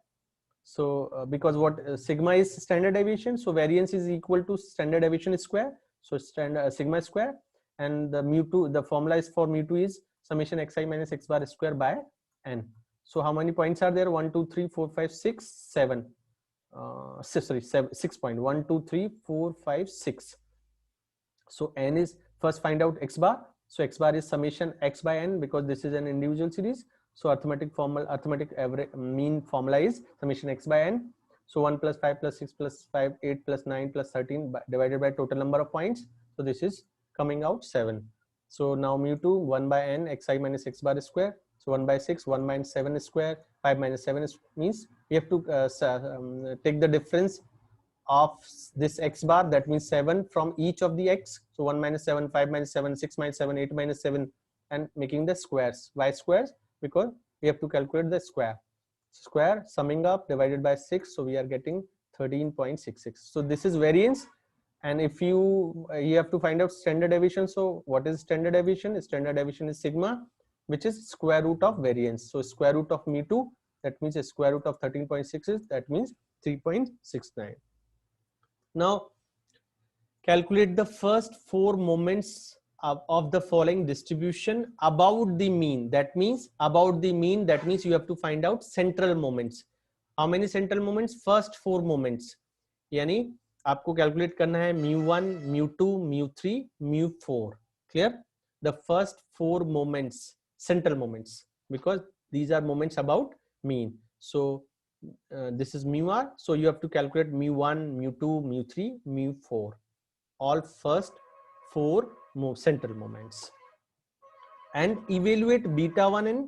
So because what sigma is standard deviation, so variance is equal to standard deviation square. So standard sigma square, and the mu2, the formula is for mu2 is summation xi minus x bar square by n. So how many points are there? 1 2 3 4 5 6 7 sorry 6 point 1 2 3 4 5 6. So n is, first find out x bar. So x bar is summation x by n, because this is an individual series. So arithmetic average mean formula is summation x by n. So 1 plus 5 plus 6 plus 5 8 plus 9 plus 13 divided by total number of points. So this is coming out 7. So now mu2 1 by n xi minus x bar square. So 1 by 6, 1 minus 7 square, 5 minus 7 means we have to take the difference of this x bar, that means 7 from each of the x. So 1 minus 7, 5 minus 7, 6 minus 7, 8 minus 7, and making the squares. Why squares? Because we have to calculate the square summing up divided by 6. So we are getting 13.66. So this is variance. And if you have to find out standard deviation. So what is standard deviation? Standard deviation is sigma, which is square root of variance. So square root of mu2, that means a square root of 13.6, that means 3.69. Now calculate the first 4 moments of the following distribution about the mean. That means about the mean, that means you have to find out central moments. How many central moments? First 4 moments. यानी आपको calculate करना है mu1, mu2, mu3, mu4. Clear? The first 4 moments, central moments, because these are moments about mean. So this is mu r. So you have to calculate mu1, mu2, mu3, mu4. All first 4 central moments, and evaluate beta 1 and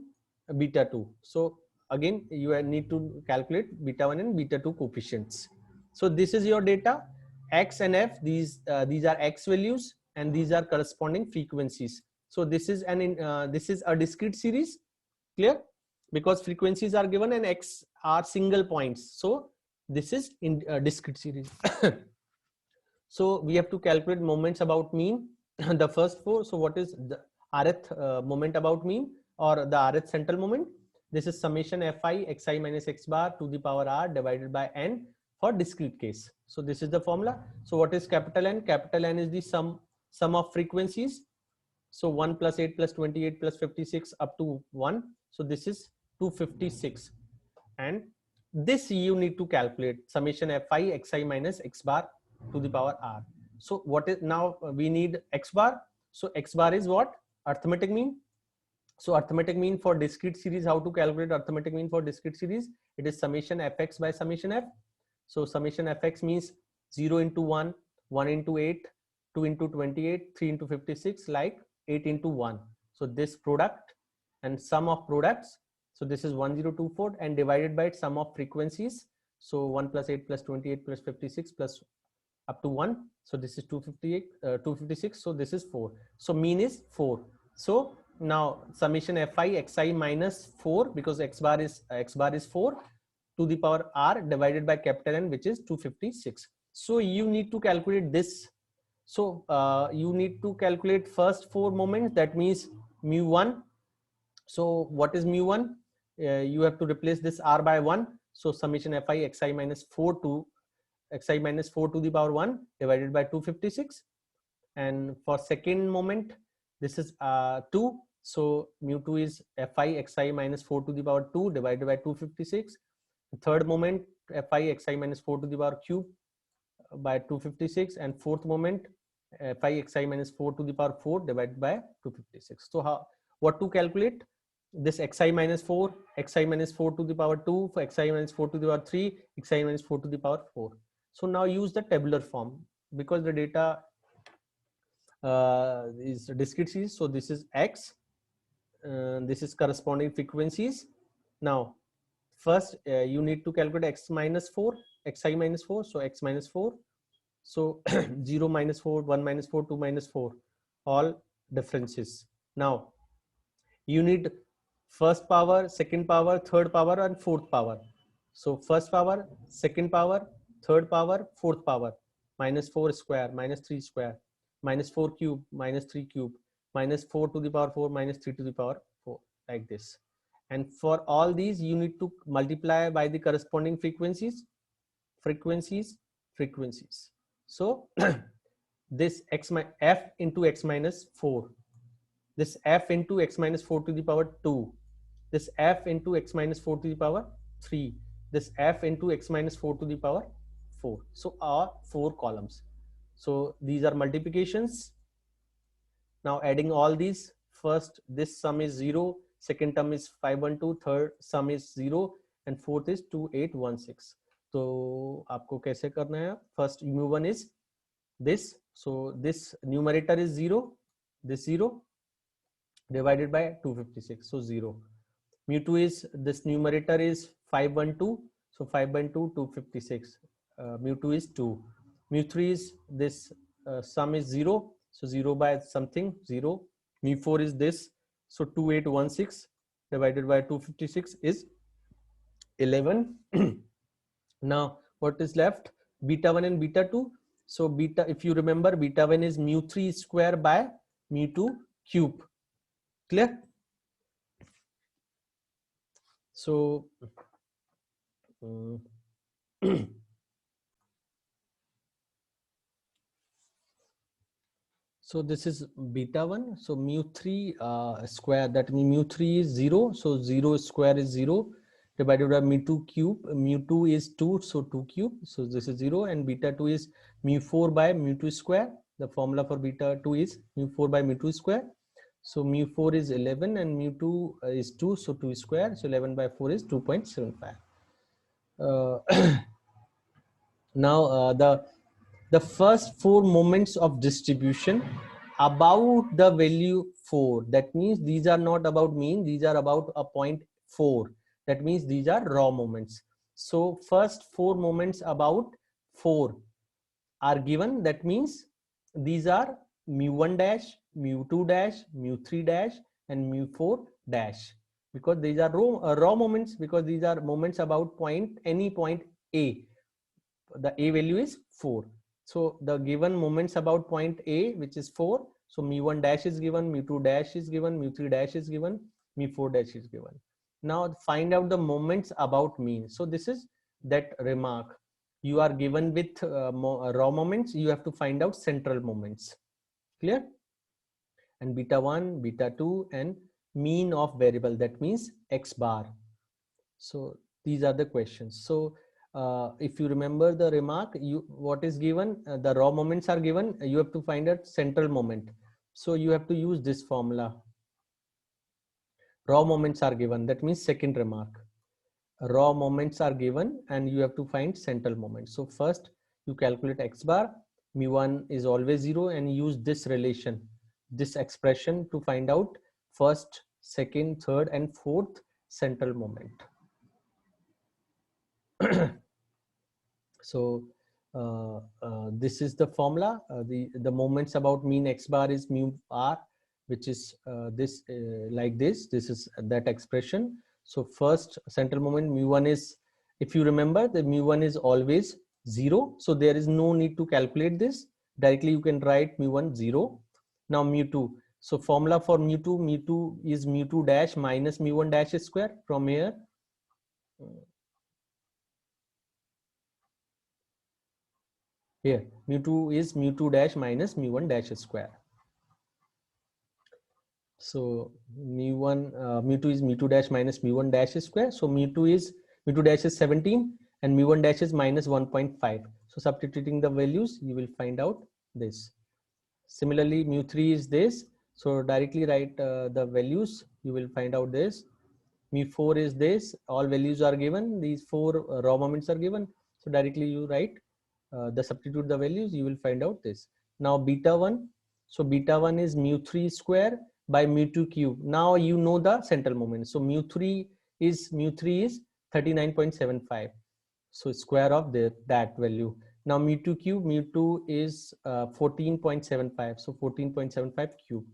beta 2. So again you need to calculate beta 1 and beta 2 coefficients. So this is your data, x and f. These are x values, and these are corresponding frequencies. So this is this is a discrete series. Clear? Because frequencies are given and x are single points. So this is in discrete series. So we have to calculate moments about mean, the first 4. So what is the rth moment about mean, or the rth central moment? This is summation fi xi minus x bar to the power r divided by n for discrete case. So this is the formula. So what is capital N? Capital N is the sum of frequencies. So 1 plus 8 plus 28 plus 56 up to 1. So this is 256, and this you need to calculate summation fi xi minus x bar to the power r. So what is, now we need x bar. So x bar is what? Arithmetic mean. So arithmetic mean for discrete series, how to calculate arithmetic mean for discrete series? It is summation fx by summation f. So summation fx means 0 into 1, 1 into 8, 2 into 28, 3 into 56, like 8 into 1. So this product and sum of products. So this is 1024, and divided by sum of frequencies. So 1 plus 8 plus 28 plus 56 plus up to 1. So this is 256. So this is 4. So mean is 4. So now summation fi xi minus 4, because x bar is 4 to the power r divided by capital N, which is 256. So you need to calculate this. So you need to calculate first 4 moments, that means mu1. So what is mu1? You have to replace this r by 1. So summation fi xi minus 4 to xi minus 4 to the power 1 divided by 256. And for second moment, this is 2. So mu2 is fi xi minus 4 to the power 2 divided by 256. Third moment, fi xi minus 4 to the power cube by 256. And fourth moment, fi xi minus 4 to the power 4 divided by 256. So what to calculate? This xi minus 4, xi minus 4 to the power 2, for xi minus 4 to the power 3, xi minus 4 to the power 4. So now use the tabular form, because the data is discrete series. So this is x, this is corresponding frequencies. Now first you need to calculate x minus 4, xi minus 4. So x minus 4. So 0 minus 4, 1 minus 4, 2 minus 4, all differences. Now you need first power, second power, third power, and fourth power. So first power, second power, third power, fourth power. Minus 4 square, minus 3 square, minus 4 cube, minus 3 cube, minus 4 to the power 4, minus 3 to the power 4, like this. And for all these, you need to multiply by the corresponding frequencies. So this f into x minus 4, this f into x minus 4 to the power 2, this f into x minus 4 to the power 3, this f into x minus 4 to the power 4. So are 4 columns. So these are multiplications. Now adding all these, first this sum is 0, second term is 512, third sum is 0 and fourth is 2816. तो आपको कैसे करना है? First mu1 is this, so this numerator is 0, this 0 divided by 256, so 0. Mu2 is, this numerator is 512, so 512 256, mu2 is 2. Mu3 is this sum is 0, so 0 by something 0. Mu4 is this, so 2816 divided by 256 is 11. Now what is left? Beta 1 and beta 2. So beta, if you remember, beta 1 is mu3 square by mu2 cube. Clear? So so this is beta 1. So mu3 square, that means mu3 is 0. So 0 square is 0 divided by mu2 cube. Mu2 is 2, so 2 cube. So this is 0, and beta 2 is mu4 by mu2 square. The formula for beta 2 is mu4 by mu2 square. So mu4 is 11 and mu2 is 2, so 2 square. So 11 by 4 is 2.75. Now the first 4 moments of distribution about the value 4, that means these are not about mean, these are about a point 4, that means these are raw moments. So first 4 moments about 4 are given, that means these are mu1 dash, mu2 dash, mu3 dash and mu4 dash, because these are raw moments, because these are moments about point, any point A. The A value is 4. So the given moments about point A, which is 4. So mu1 dash is given, mu2 dash is given, mu3 dash is given, mu4 dash is given. Now find out the moments about mean. So this is that remark. You are given with raw moments, you have to find out central moments. Clear? And beta 1, beta 2 and mean of variable, that means x bar. So these are the questions. So if you remember the remark, what is given, the raw moments are given, you have to find a central moment. So you have to use this formula. Raw moments are given, that means second remark. Raw moments are given and you have to find central moment. So first you calculate x bar, mu1 is always 0, and use this relation, this expression to find out first, second, third and fourth central moment. So this is the formula. The moments about mean x bar is mu r, which is this like this. This is that expression. So first central moment mu1 is, if you remember, the mu1 is always 0. So there is no need to calculate this. Directly you can write mu1 0. Now mu2. So formula for mu2 is mu2 dash minus mu1 dash square. From here, here mu2 is mu2 dash minus mu1 dash square. So mu2 is mu2 dash minus mu1 dash square. So mu2 dash is 17 and mu1 dash is minus 1.5. So substituting the values, you will find out this. Similarly, mu3 is this. So directly write the values, you will find out this. Mu4 is this. All values are given. These 4 raw moments are given. So directly you write substitute the values, you will find out this. Now beta 1. So beta 1 is mu3 square by mu2 cube. Now you know the central moment. So mu3 is 39.75. So square of that value. Now mu2 cube, mu2 is 14.75. So 14.75 cube.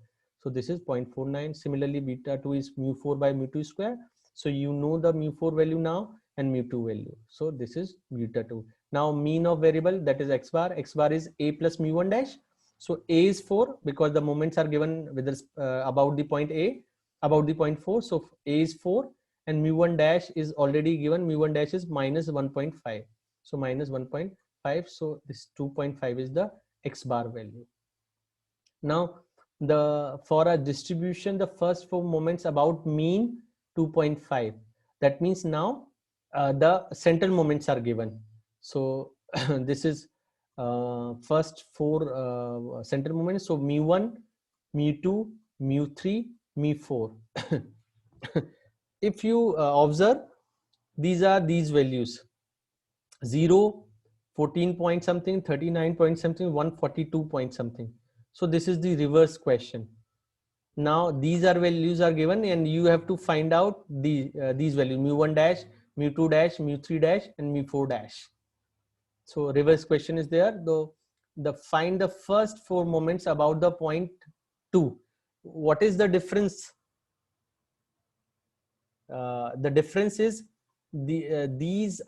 So this is 0.49. Similarly, beta 2 is mu4 by mu2 square. So you know the mu4 value now and mu2 value. So this is beta 2. Now mean of variable, that is x bar. X bar is a plus mu1 dash. So a is 4 because the moments are given with about the point A, about the point 4. So a is 4 and mu1 dash is already given. Mu1 dash is minus 1.5. So minus 1.5. So this 2.5 is the x bar value. Now for a distribution, the first 4 moments about mean 2.5. That means now the central moments are given. So this is first 4 central moments. So mu1, mu2, mu3, mu4. If you observe, these are these values: 0, 14 point something, 39 point something, 142 point something. So this is the reverse question. Now these are values are given and you have to find out these values: mu1 dash, mu2 dash, mu3 dash, and mu4 dash. So reverse question is there. Though the find the first 4 moments about the point 2. What is the difference? The difference is these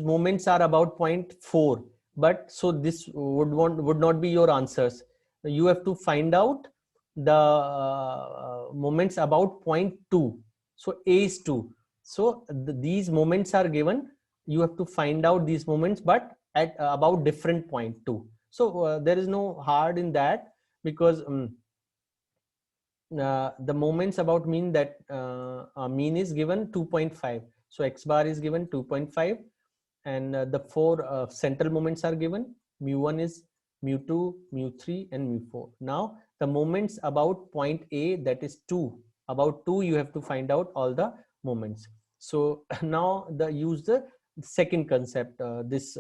moments are about 0.4, but so this would not be your answers. You have to find out the moments about 0.2. So a is 2. So these moments are given. You have to find out these moments, but at about different 0.2. So there is no hard in that, because the moments about mean, that mean is given 2.5. So x bar is given 2.5, and the 4 central moments are given. Mu1 is mu2, mu3, and mu4. Now the moments about point A, that is 2. About 2, you have to find out all the moments. So now use the second concept, this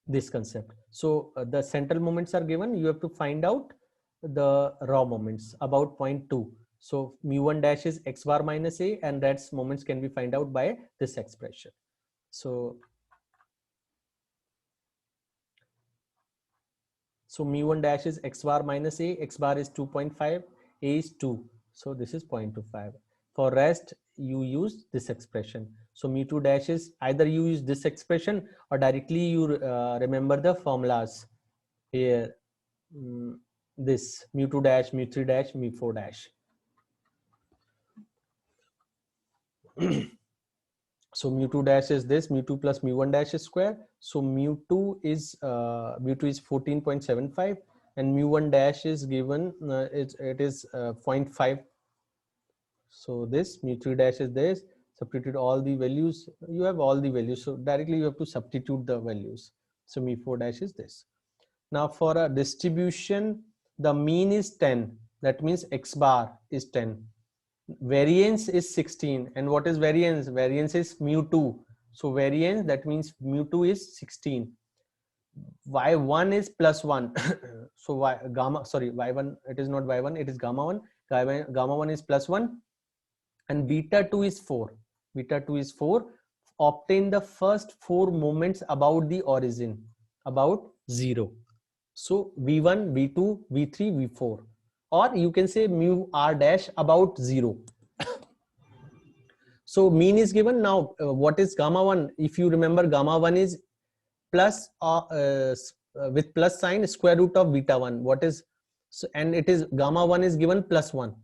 this concept. So the central moments are given. You have to find out the raw moments about 0.2. So mu1 dash is x bar minus a, and that's moments can be find out by this expression. So mu1 dash is x bar minus a, x bar is 2.5, a is 2. So this is 0.25. For rest, you use this expression. So mu2 dash is either you use this expression or directly you remember the formulas here. This mu2 dash, mu3 dash, mu4 dash. So mu2 dash is this, mu2 plus mu1 dash is square. So mu2 is 14.75, and mu1 dash is given it is 0.5. So this mu3 dash is this. Substitute all the values. You have all the values. So directly you have to substitute the values. So mu4 dash is this. Now for a distribution, the mean is 10. That means x bar is 10. Variance is 16. And what is variance? Variance is mu2. So variance, that means mu2 is 16. Y1 is plus 1. So y1, it is not y1, it is gamma 1. Gamma 1 is plus 1. And beta 2 is 4. Beta 2 is 4. Obtain the first 4 moments about the origin, about 0. So v1, v2, v3, v4, or you can say mu r dash about 0. So mean is given. Now what is gamma 1? If you remember, gamma 1 is plus with plus sign square root of beta 1. What is, so, and it is gamma 1 is given plus 1.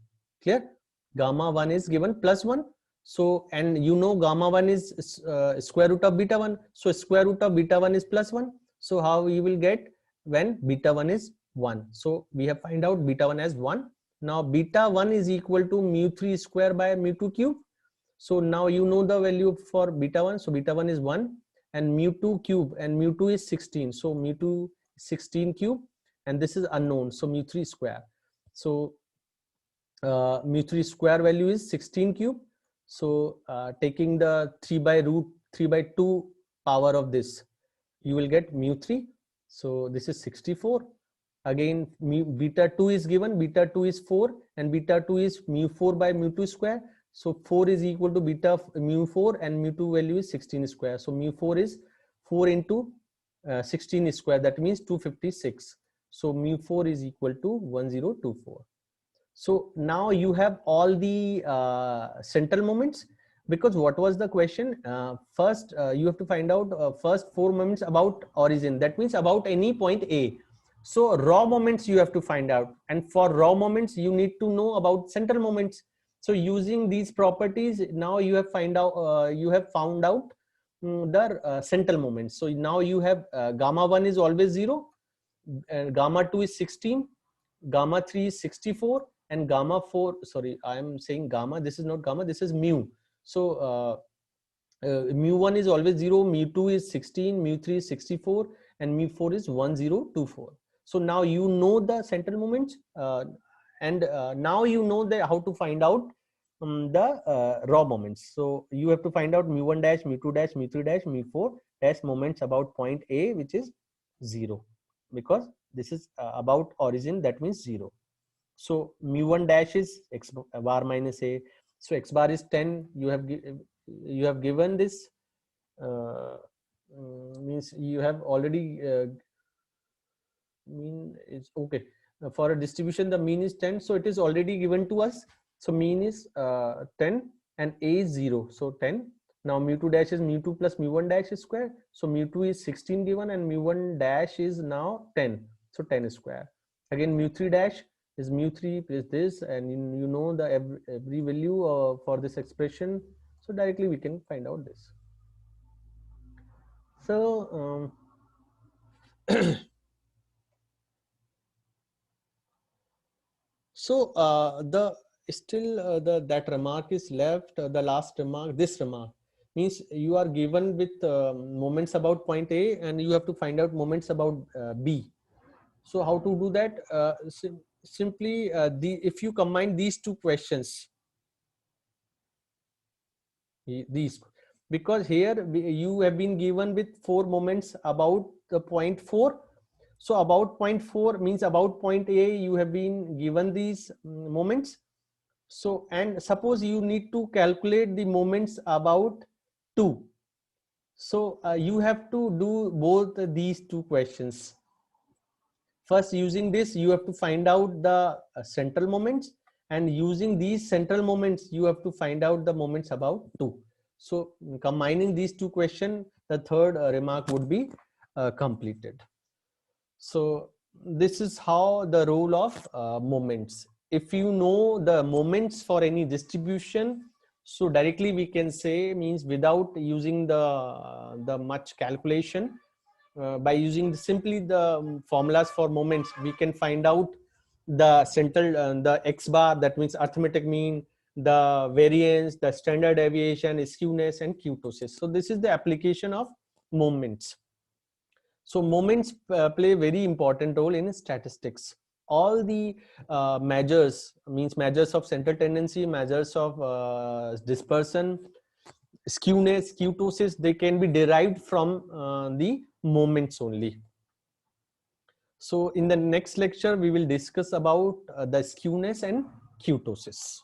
Clear? Gamma 1 is given plus 1. So, and you know gamma 1 is square root of beta 1. So square root of beta 1 is plus 1. So how you will get when beta 1 is 1? So we have find out beta 1 as 1. Now beta 1 is equal to mu3 square by mu2 cube. So now you know the value for beta 1. So beta 1 is 1, and mu2 cube, and mu2 is 16. So mu2 is 16 cube, and this is unknown. So mu3 square. So mu3 square value is 16 cube. So taking the 3 by 2 power of this, you will get mu3. So this is 64. Again, beta 2 is given. Beta 2 is 4, and beta 2 is mu4 by mu2 square. So 4 is equal to beta mu4, and mu2 value is 16 square. So mu4 is 4 into 16 square. That means 256. So mu4 is equal to 1024. So now you have all the central moments, because what was the question? First, you have to find out first 4 moments about origin. That means about any point A. So raw moments you have to find out, and for raw moments you need to know about central moments. So using these properties, now you have found out the central moments. So now you have gamma 1 is always 0, gamma 2 is 16, gamma 3 is 64, and gamma 4, sorry, I am saying gamma, this is not gamma, this is mu. So mu1 is always 0, mu2 is 16, mu3 is 64, and mu4 is 1024. So now you know the central moments, and now you know how to find out the raw moments. So you have to find out mu1 dash, mu2 dash, mu3 dash, mu4 dash moments about point A, which is 0, because this is about origin, that means 0. So mu1 dash is x bar minus A. So x bar is 10. You have given this, means you have already mean is okay. For a distribution, the mean is 10, so it is already given to us. So mean is 10 and A is 0, so 10. Now mu2 dash is mu2 plus mu1 dash is square. So mu2 is 16 given, and mu1 dash is now 10, so 10 is square. Again mu3 dash is mu3 plus this, and you know the every value for this expression, so directly we can find out this. So so the still that remark is left, the last remark, this remark means you are given with moments about point A, and you have to find out moments about B. So how to do that? Simply if you combine these two questions, these, because here you have been given with 4 moments about the point 4. So about point 4 means about point A, you have been given these moments. So, and suppose you need to calculate the moments about 2. So you have to do both these two questions. First, using this, you have to find out the central moments, and using these central moments, you have to find out the moments about 2. So combining these two questions, the third remark would be completed. So this is how the role of moments. If you know the moments for any distribution, so directly we can say, means without using the much calculation, by using simply the formulas for moments, we can find out the central, the x bar, that means arithmetic mean, the variance, the standard deviation, skewness, and kurtosis. So this is the application of moments. So moments play a very important role in statistics. All the measures, means measures of central tendency, measures of dispersion, skewness, kurtosis, they can be derived from the moments only. So in the next lecture, we will discuss about the skewness and kurtosis.